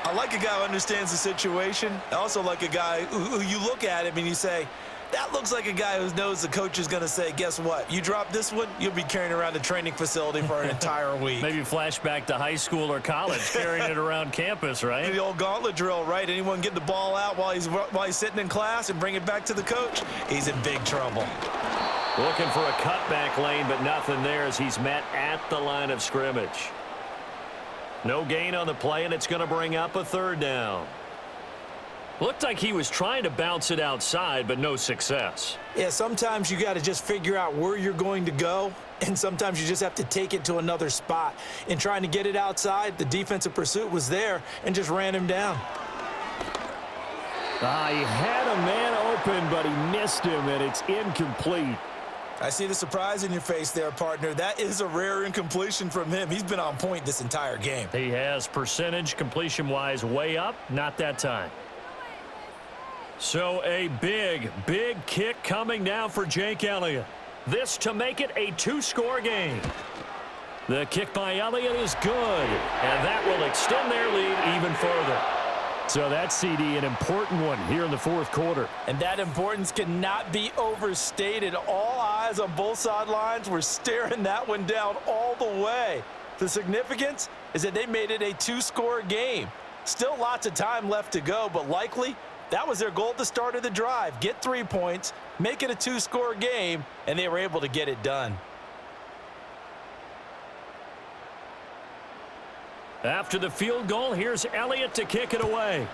I like a guy who understands the situation. I also like a guy who you look at him and you say, that looks like a guy who knows the coach is going to say, guess what? You drop this one, you'll be carrying around the training facility for an entire week. Maybe flashback to high school or college, carrying it around campus, right? The old gauntlet drill, right? Anyone get the ball out while he's sitting in class and bring it back to the coach? He's in big trouble. Looking for a cutback lane, but nothing there as he's met at the line of scrimmage. No gain on the play, and it's going to bring up a third down. Looked like he was trying to bounce it outside, but no success. Yeah, sometimes you got to just figure out where you're going to go, and sometimes you just have to take it to another spot. In trying to get it outside, the defensive pursuit was there and just ran him down. He had a man open, but he missed him, and it's incomplete. I see the surprise in your face there, partner. That is a rare incompletion from him. He's been on point this entire game. He has percentage completion-wise way up. Not that time. So a big, big kick coming now for Jake Elliott. This to make it a two-score game. The kick by Elliott is good, and that will extend their lead even further. So that's, CD, an important one here in the fourth quarter. And that importance cannot be overstated. All eyes on both sidelines were staring that one down all the way. The significance is that they made it a two-score game. Still lots of time left to go, but likely that was their goal at the start of the drive. Get 3 points, make it a two-score game, and they were able to get it done. After the field goal, here's Elliott to kick it away.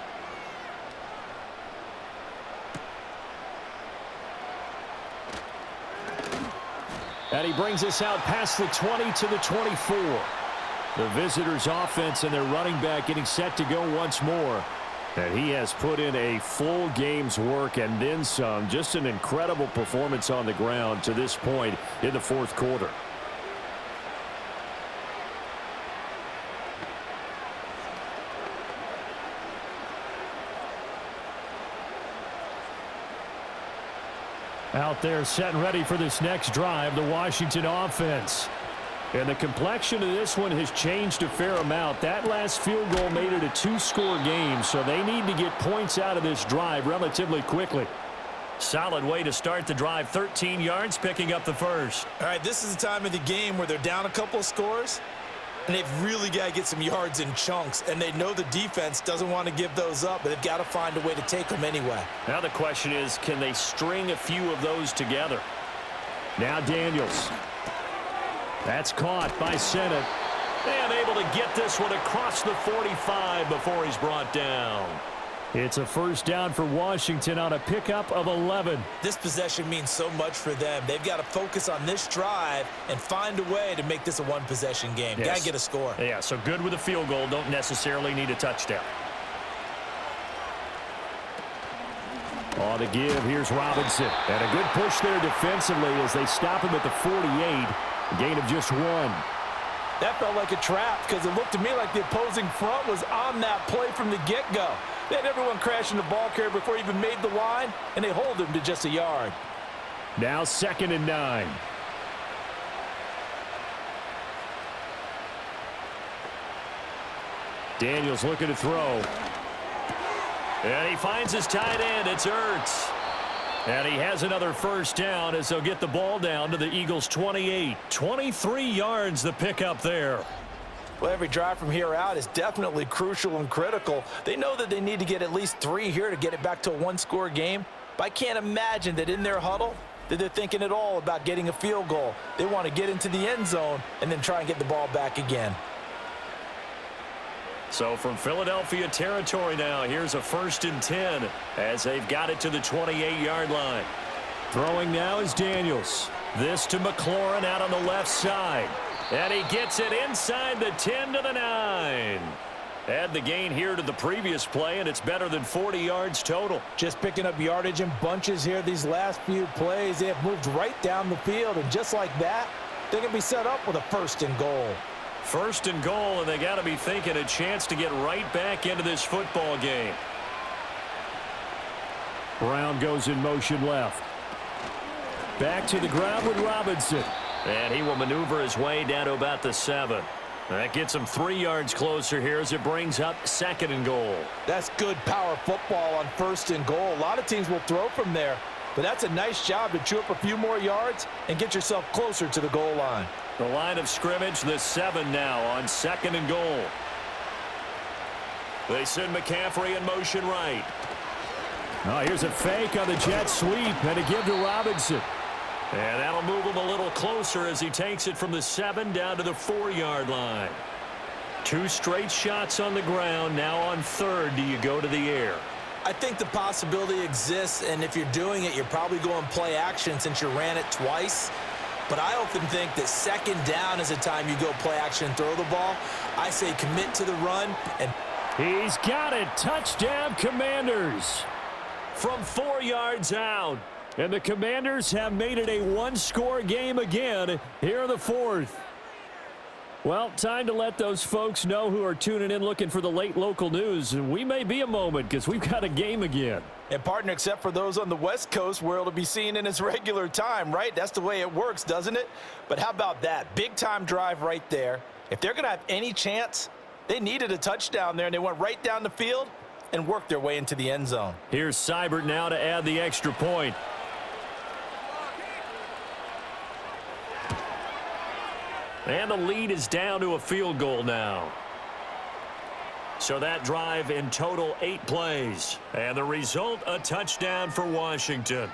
And he brings us out past the 20 to the 24. The visitors' offense and their running back getting set to go once more. And he has put in a full game's work and then some. Just an incredible performance on the ground to this point in the fourth quarter. Out there set and ready for this next drive, the Washington offense. And the complexion of this one has changed a fair amount. That last field goal made it a two-score game, so they need to get points out of this drive relatively quickly. Solid way to start the drive. 13 yards, picking up the first. All right, this is the time of the game where they're down a couple of scores, and they've really got to get some yards in chunks, and they know the defense doesn't want to give those up, but they've got to find a way to take them anyway. Now the question is, can they string a few of those together? Now Daniels. That's caught by Sennett. And able to get this one across the 45 before he's brought down. It's a first down for Washington on a pickup of 11. This possession means so much for them. They've got to focus on this drive and find a way to make this a one-possession game. Yes. Got to get a score. Yeah, so good with a field goal. Don't necessarily need a touchdown. On the give, here's Robinson. And a good push there defensively as they stop him at the 48. A gain of just 1. That felt like a trap because it looked to me like the opposing front was on that play from the get-go. They had everyone crashing the ball carrier before he even made the line, and they hold him to just a yard. Now 2nd and 9. Daniels looking to throw. And he finds his tight end. It's Ertz. And he has another first down as they'll get the ball down to the Eagles' 28. 23 yards the pickup there. Well, every drive from here out is definitely crucial and critical. They know that they need to get at least 3 here to get it back to a one-score game. But I can't imagine that in their huddle that they're thinking at all about getting a field goal. They want to get into the end zone and then try and get the ball back again. So from Philadelphia territory now, here's a 1st and 10 as they've got it to the 28-yard line. Throwing now is Daniels. This to McLaurin out on the left side. And he gets it inside the 10 to the 9. Add the gain here to the previous play, and it's better than 40 yards total. Just picking up yardage in bunches here these last few plays. They have moved right down the field, and just like that, they can be set up with a 1st and goal. 1st and goal, and they got to be thinking a chance to get right back into this football game. Brown goes in motion left. Back to the ground with Robinson. And he will maneuver his way down to about the 7. That gets him 3 yards closer here as it brings up 2nd and goal. That's good power football on 1st and goal. A lot of teams will throw from there, but that's a nice job to chew up a few more yards and get yourself closer to the goal line. The line of scrimmage, the 7 now on 2nd and goal. They send McCaffrey in motion right. Oh, here's a fake on the jet sweep, and a give to Robinson. And that'll move him a little closer as he takes it from the 7 down to the 4-yard line. 2 straight shots on the ground. Now on 3rd, do you go to the air? I think the possibility exists, and if you're doing it, you're probably going play action since you ran it twice. But I often think that 2nd down is a time you go play action and throw the ball. I say commit to the run. And he's got it. Touchdown, Commanders. From 4 yards out. And the Commanders have made it a 1-score game again here in the 4th. Well, time to let those folks know who are tuning in looking for the late local news. And we may be a moment because we've got a game again. And partner, except for those on the West Coast where it'll be seen in its regular time, right? That's the way it works, doesn't it? But how about that? Big time drive right there. If they're going to have any chance, they needed a touchdown there, and they went right down the field and worked their way into the end zone. Here's Seibert now to add the extra point. And the lead is down to a field goal now. So that drive in total 8 plays. And the result, a touchdown for Washington.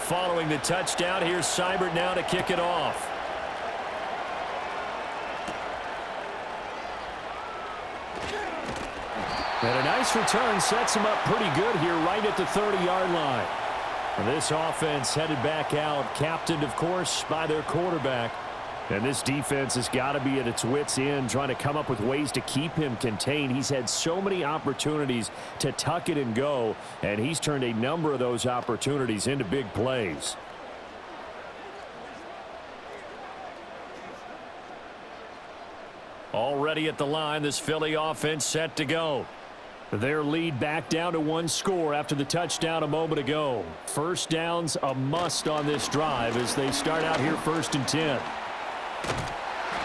Following the touchdown, here's Seibert now to kick it off. And a nice return sets him up pretty good here right at the 30-yard line. And this offense headed back out, captained, of course, by their quarterback. And this defense has got to be at its wits' end, trying to come up with ways to keep him contained. He's had so many opportunities to tuck it and go, and he's turned a number of those opportunities into big plays. Already at the line, this Philly offense set to go. Their lead back down to 1 score after the touchdown a moment ago. First down's a must on this drive as they start out here 1st and 10.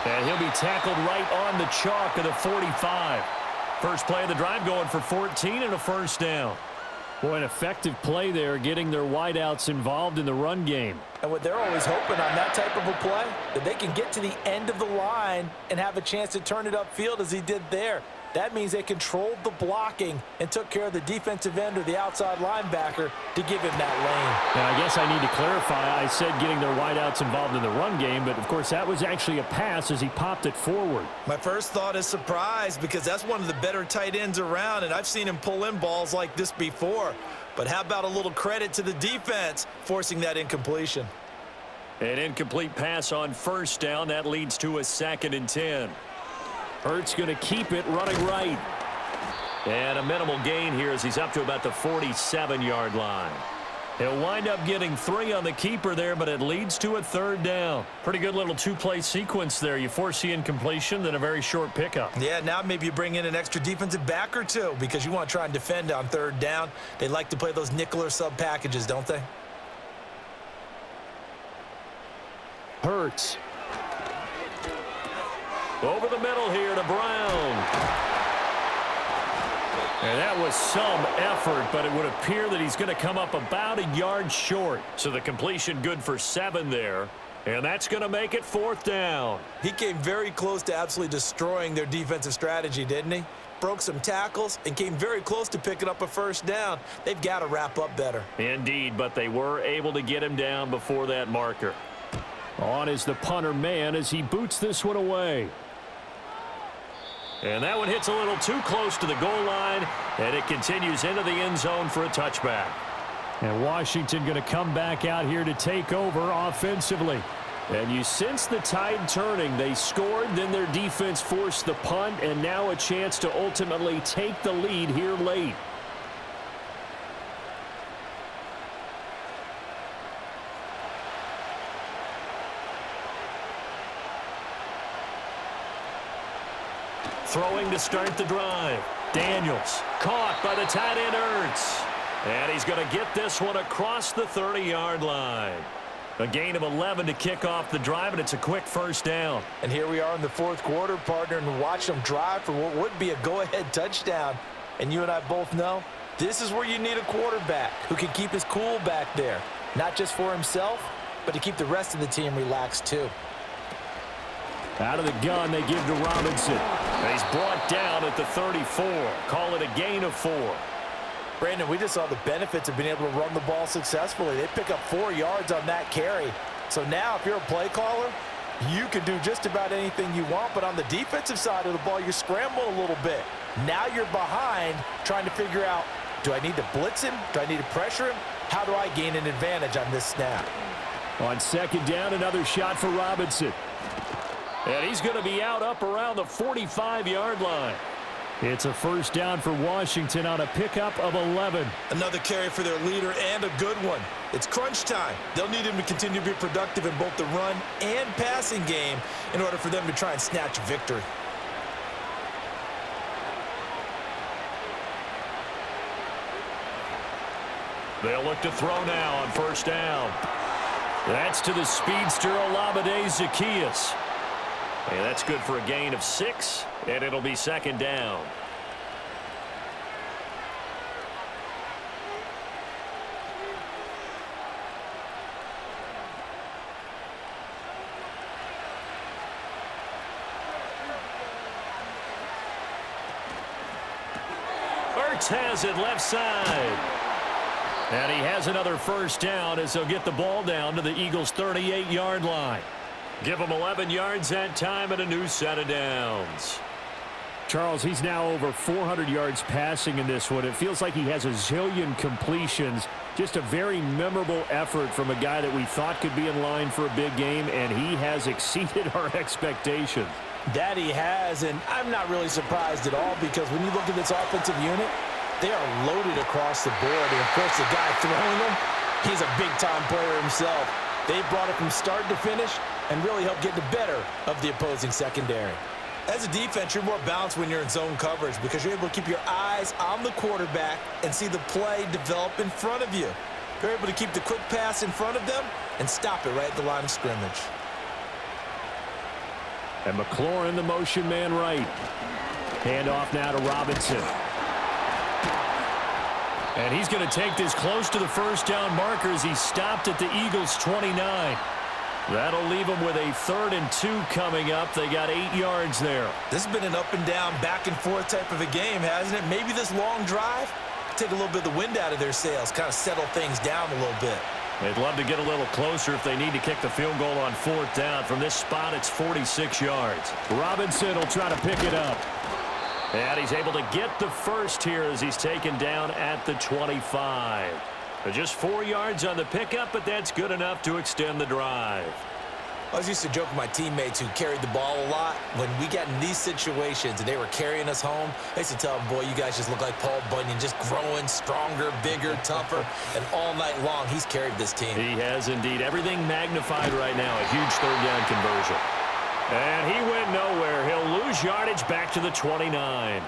And he'll be tackled right on the chalk of the 45. First play of the drive going for 14 and a first down. Boy, an effective play there, getting their wideouts involved in the run game. And what they're always hoping on that type of a play, that they can get to the end of the line and have a chance to turn it upfield as he did there. That means they controlled the blocking and took care of the defensive end or the outside linebacker to give him that lane. Now, I guess I need to clarify. I said getting their wideouts involved in the run game, but, of course, that was actually a pass as he popped it forward. My first thought is surprise because that's one of the better tight ends around, and I've seen him pull in balls like this before. But how about a little credit to the defense forcing that incompletion? An incomplete pass on first down. That leads to a 2nd and 10. Hurts going to keep it running right. And a minimal gain here as he's up to about the 47-yard line. He'll wind up getting 3 on the keeper there, but it leads to a 3rd down. Pretty good little 2-play sequence there. You force the incompletion, then a very short pickup. Yeah, now maybe you bring in an extra defensive back or two because you want to try and defend on 3rd down. They like to play those nickel or sub packages, don't they? Hurts. Over the middle here to Brown. And that was some effort, but it would appear that he's going to come up about a yard short. So the completion good for 7 there. And that's going to make it 4th down. He came very close to absolutely destroying their defensive strategy, didn't he? Broke some tackles and came very close to picking up a 1st down. They've got to wrap up better. Indeed, but they were able to get him down before that marker. On is the punter man as he boots this one away. And that one hits a little too close to the goal line, and it continues into the end zone for a touchback. And Washington going to come back out here to take over offensively. And you sense the tide turning. They scored, then their defense forced the punt, and now a chance to ultimately take the lead here late. Throwing to start the drive. Daniels caught by the tight end Ertz. And he's going to get this one across the 30-yard line. A gain of 11 to kick off the drive, and it's a quick 1st down. And here we are in the 4th quarter, partner, and watch them drive for what would be a go-ahead touchdown. And you and I both know this is where you need a quarterback who can keep his cool back there. Not just for himself, but to keep the rest of the team relaxed too. Out of the gun, they give to Robinson. And he's brought down at the 34. Call it a gain of 4. Brandon, we just saw the benefits of being able to run the ball successfully. They pick up 4 yards on that carry. So now if you're a play caller, you can do just about anything you want. But on the defensive side of the ball, you scramble a little bit. Now you're behind trying to figure out, do I need to blitz him? Do I need to pressure him? How do I gain an advantage on this snap? On 2nd down, another shot for Robinson. And he's going to be out up around the 45-yard line. It's a 1st down for Washington on a pickup of 11. Another carry for their leader and a good one. It's crunch time. They'll need him to continue to be productive in both the run and passing game in order for them to try and snatch victory. They'll look to throw now on 1st down. That's to the speedster Olamide Zaccheaus. And that's good for a gain of 6, and it'll be 2nd down. Ertz has it left side. And he has another 1st down as they'll get the ball down to the Eagles' 38-yard line. Give him 11 yards that time and a new set of downs. Charles, he's now over 400 yards passing in this one. It feels like he has a zillion completions. Just a very memorable effort from a guy that we thought could be in line for a big game, and he has exceeded our expectations. That he has, and I'm not really surprised at all because when you look at this offensive unit, they are loaded across the board. And, of course, the guy throwing them, he's a big-time player himself. They brought it from start to finish and really helped get the better of the opposing secondary. As a defense, you're more balanced when you're in zone coverage because you're able to keep your eyes on the quarterback and see the play develop in front of you. You're able to keep the quick pass in front of them and stop it right at the line of scrimmage. And McLaurin, the motion man right. Handoff now to Robinson. And he's going to take this close to the 1st down marker as he stopped at the Eagles' 29. That'll leave them with a 3rd and 2 coming up. They got 8 yards there. This has been an up and down, back and forth type of a game, hasn't it? Maybe this long drive take a little bit of the wind out of their sails, kind of settle things down a little bit. They'd love to get a little closer if they need to kick the field goal on 4th down. From this spot, it's 46 yards. Robinson will try to pick it up. And he's able to get the 1st here as he's taken down at the 25. Just 4 yards on the pickup, but that's good enough to extend the drive. I was used to joke with my teammates who carried the ball a lot. When we got in these situations and they were carrying us home, I used to tell them, boy, you guys just look like Paul Bunyan, just growing stronger, bigger, tougher. And all night long, he's carried this team. He has indeed. Everything magnified right now. A huge 3rd down conversion. And he went nowhere. He'll lose yardage back to the 29.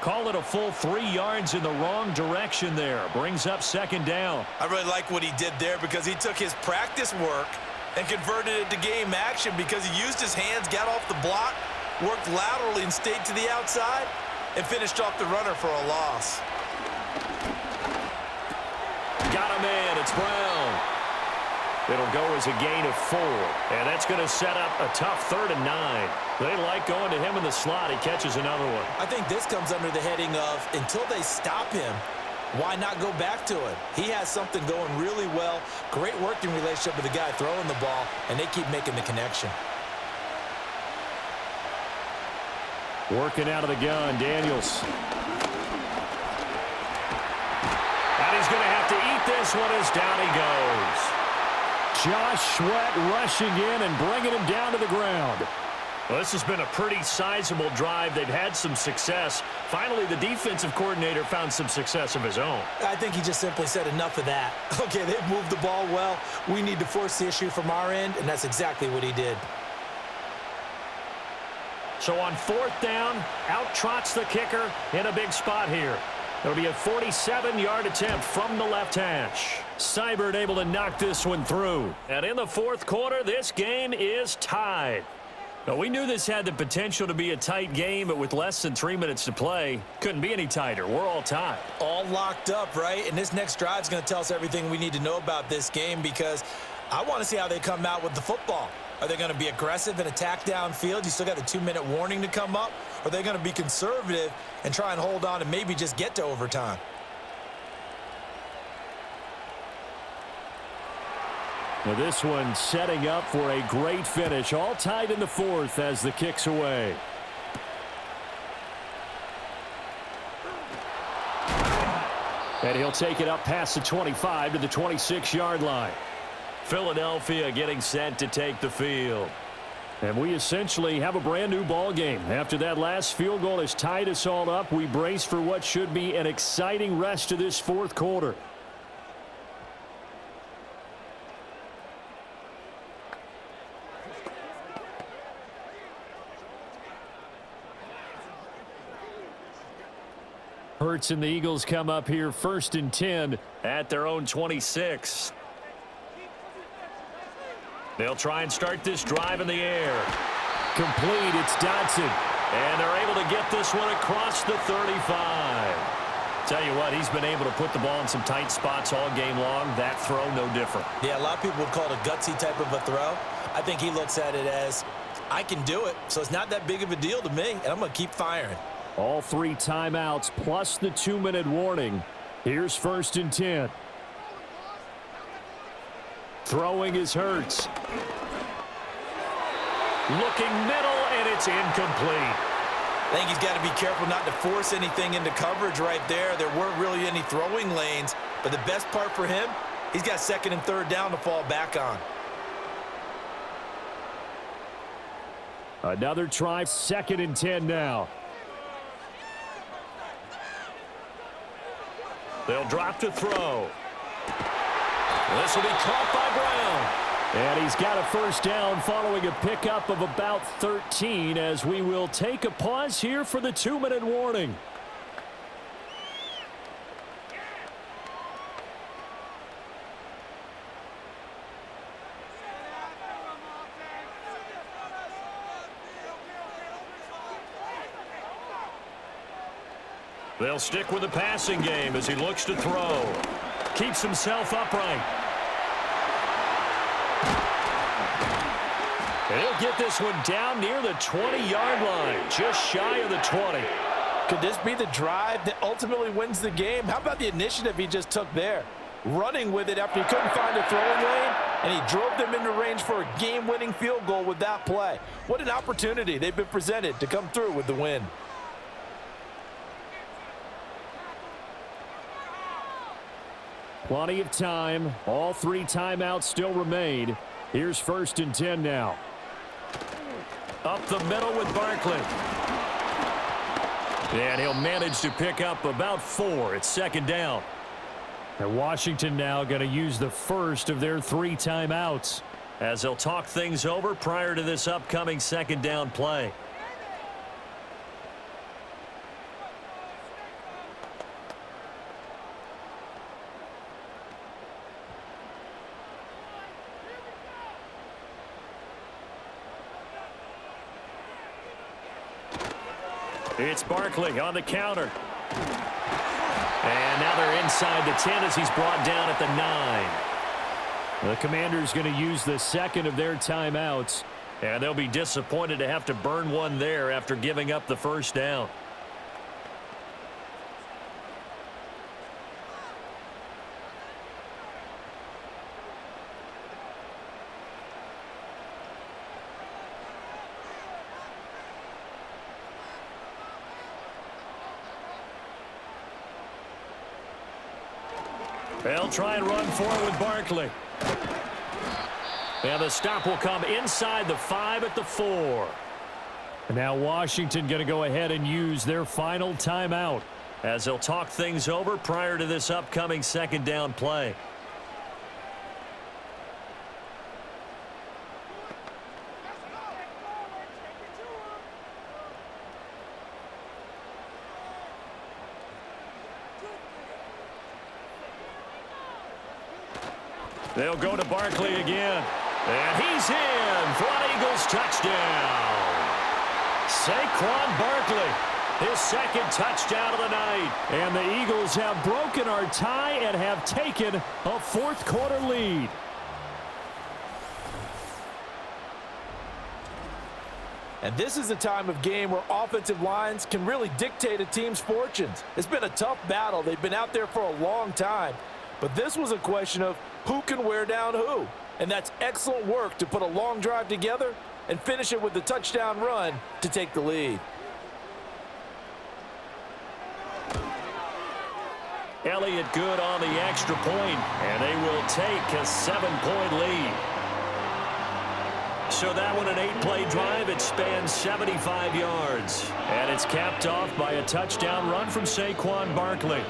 Call it a full 3 yards in the wrong direction there. Brings up 2nd down. I really like what he did there because he took his practice work and converted it to game action because he used his hands, got off the block, worked laterally and stayed to the outside. and finished off the runner for a loss. Got him in. It's Brown. It'll go as a gain of 4. And that's going to set up a tough 3rd and 9. They like going to him in the slot. He catches another one. I think this comes under the heading of until they stop him, why not go back to it? He has something going really well. Great working relationship with the guy throwing the ball, and they keep making the connection. Working out of the gun, Daniels. And he's going to have to eat this one as down he goes. Josh Sweat rushing in and bringing him down to the ground. Well, this has been a pretty sizable drive. They've had some success. Finally, the defensive coordinator found some success of his own. I think he just simply said enough of that. Okay, they've moved the ball well. We need to force the issue from our end, and that's exactly what he did. So on 4th down, out trots the kicker in a big spot here. It'll be a 47-yard attempt from the left hash. Seibert able to knock this one through. And in the 4th quarter, this game is tied. Now, we knew this had the potential to be a tight game, but with less than 3 minutes to play, couldn't be any tighter. We're all tied. All locked up, right? And this next drive is going to tell us everything we need to know about this game because I want to see how they come out with the football. Are they going to be aggressive and attack downfield? You still got the 2-minute warning to come up. Or are they going to be conservative and try and hold on and maybe just get to overtime? Now this one setting up for a great finish. All tied in the 4th as the kick's away. And he'll take it up past the 25 to the 26-yard line. Philadelphia getting set to take the field. And we essentially have a brand new ball game. After that last field goal has tied us all up, we brace for what should be an exciting rest of this 4th quarter. Hurts and the Eagles come up here 1st and 10 at their own 26. They'll try and start this drive in the air. Complete, it's Dodson. And they're able to get this one across the 35. Tell you what, he's been able to put the ball in some tight spots all game long. That throw, no different. Yeah, a lot of people would call it a gutsy type of a throw. I think he looks at it as, I can do it, so it's not that big of a deal to me, and I'm going to keep firing. All 3 timeouts plus the 2-minute warning. Here's 1st and 10. Throwing is Hurts. Looking middle, and it's incomplete. I think he's got to be careful not to force anything into coverage right there. There weren't really any throwing lanes, but the best part for him, he's got 2nd and 3rd down to fall back on. Another try, 2nd and 10 now. They'll drop to throw. This will be caught by Brown. And he's got a 1st down following a pickup of about 13 as we will take a pause here for the 2-minute warning. They'll stick with the passing game as he looks to throw. Keeps himself upright. He'll get this one down near the 20-yard line, just shy of the 20. Could this be the drive that ultimately wins the game? How about the initiative he just took there? Running with it after he couldn't find a throwing lane, and he drove them into range for a game-winning field goal with that play. What an opportunity they've been presented to come through with the win. Plenty of time. All 3 timeouts still remain. Here's 1st and 10 now. Up the middle with Barkley. And he'll manage to pick up about 4. It's 2nd down. And Washington now going to use the first of their 3 timeouts as they'll talk things over prior to this upcoming 2nd down play. It's Barkley on the counter. And now they're inside the 10 as he's brought down at the 9. The Commanders going to use the second of their timeouts. And they'll be disappointed to have to burn one there after giving up the first down. They'll try and run forward with Barkley. And the stop will come inside the 5 at the 4. And now Washington going to go ahead and use their final timeout as they'll talk things over prior to this upcoming second down play. They'll go to Barkley again. And he's in for an Eagles touchdown. Saquon Barkley, his second touchdown of the night. And the Eagles have broken our tie and have taken a fourth-quarter lead. And this is a time of game where offensive lines can really dictate a team's fortunes. It's been a tough battle. They've been out there for a long time. But this was a question of who can wear down who. And that's excellent work to put a long drive together and finish it with the touchdown run to take the lead. Elliott good on the extra point, and they will take a 7-point lead. So that one, an 8-play drive. It spans 75 yards. And it's capped off by a touchdown run from Saquon Barkley.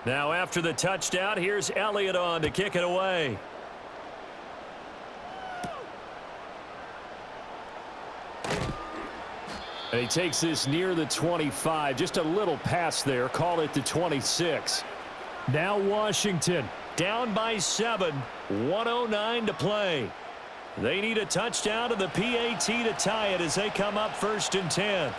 Now after the touchdown, here's Elliott on to kick it away. And he takes this near the 25. Just a little pass there. Call it the 26. Now Washington down by 7. 1:09 to play. They need a touchdown to the PAT to tie it as they come up 1st and 10.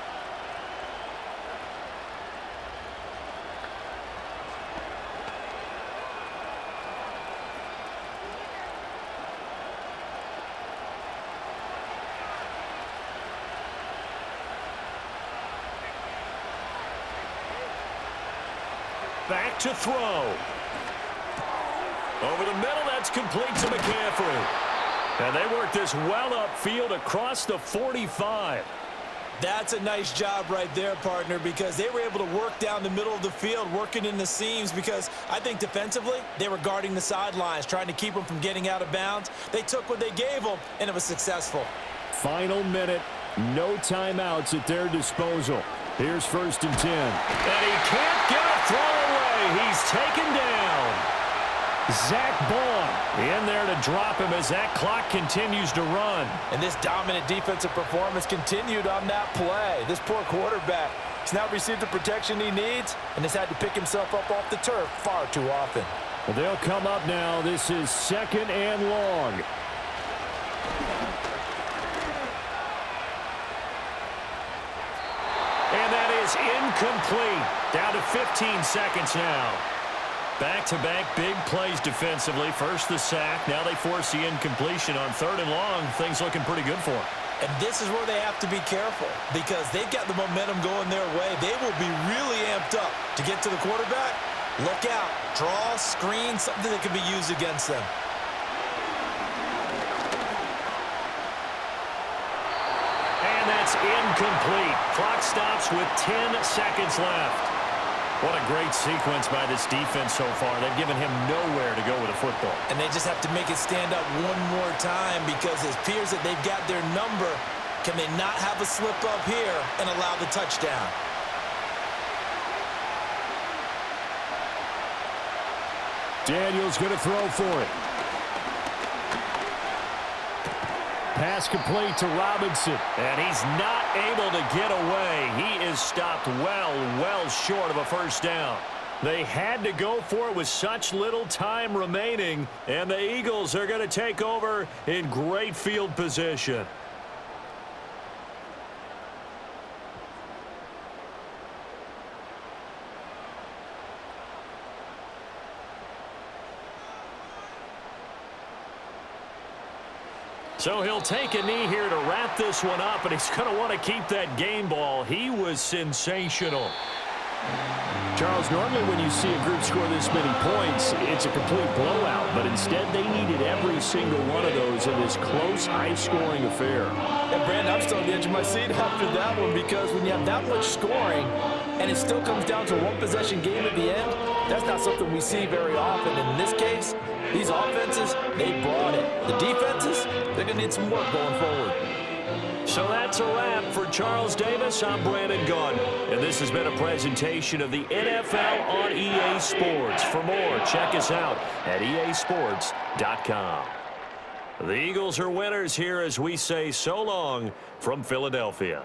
Back to throw. Over the middle, that's complete to McCaffrey. And they work this well upfield across the 45. That's a nice job right there, partner, because they were able to work down the middle of the field, working in the seams, because I think defensively, they were guarding the sidelines, trying to keep them from getting out of bounds. They took what they gave them, and it was successful. Final minute, no timeouts at their disposal. Here's 1st and 10. And he can't get a throw away. He's taken down. Zach Bond in there to drop him as that clock continues to run. And this dominant defensive performance continued on that play. This poor quarterback has now received the protection he needs and has had to pick himself up off the turf far too often. Well, they'll come up now. This is 2nd and long. And that is incomplete. Down to 15 seconds now. Back-to-back big plays defensively. First the sack. Now they force the incompletion on 3rd and long. Things looking pretty good for them. And this is where they have to be careful because they've got the momentum going their way. They will be really amped up to get to the quarterback. Look out. Draw, screen, something that can be used against them. And that's incomplete. Clock stops with 10 seconds left. What a great sequence by this defense so far. They've given him nowhere to go with a football. And they just have to make it stand up one more time because it appears that they've got their number. Can they not have a slip up here and allow the touchdown? Daniels going to throw for it. pass complete to Robinson. And he's not able to get away. He is stopped well short of a first down. They had to go for it with such little time remaining, and the Eagles are going to take over in great field position. So he'll take a knee here to wrap this one up, and he's going to want to keep that game ball. He was sensational. Charles, normally when you see a group score this many points, it's a complete blowout. But instead, they needed every single one of those in this close, high-scoring affair. And, Brandon, I'm still on the edge of my seat after that one because when you have that much scoring and it still comes down to a one-possession game at the end, that's not something we see very often. In this case, these offenses, they brought it. The defenses, they're going to need some work going forward. So that's a wrap for Charles Davis. I'm Brandon Gaudin, and this has been a presentation of the NFL on EA Sports. For more, check us out at easports.com. The Eagles are winners here as we say so long from Philadelphia.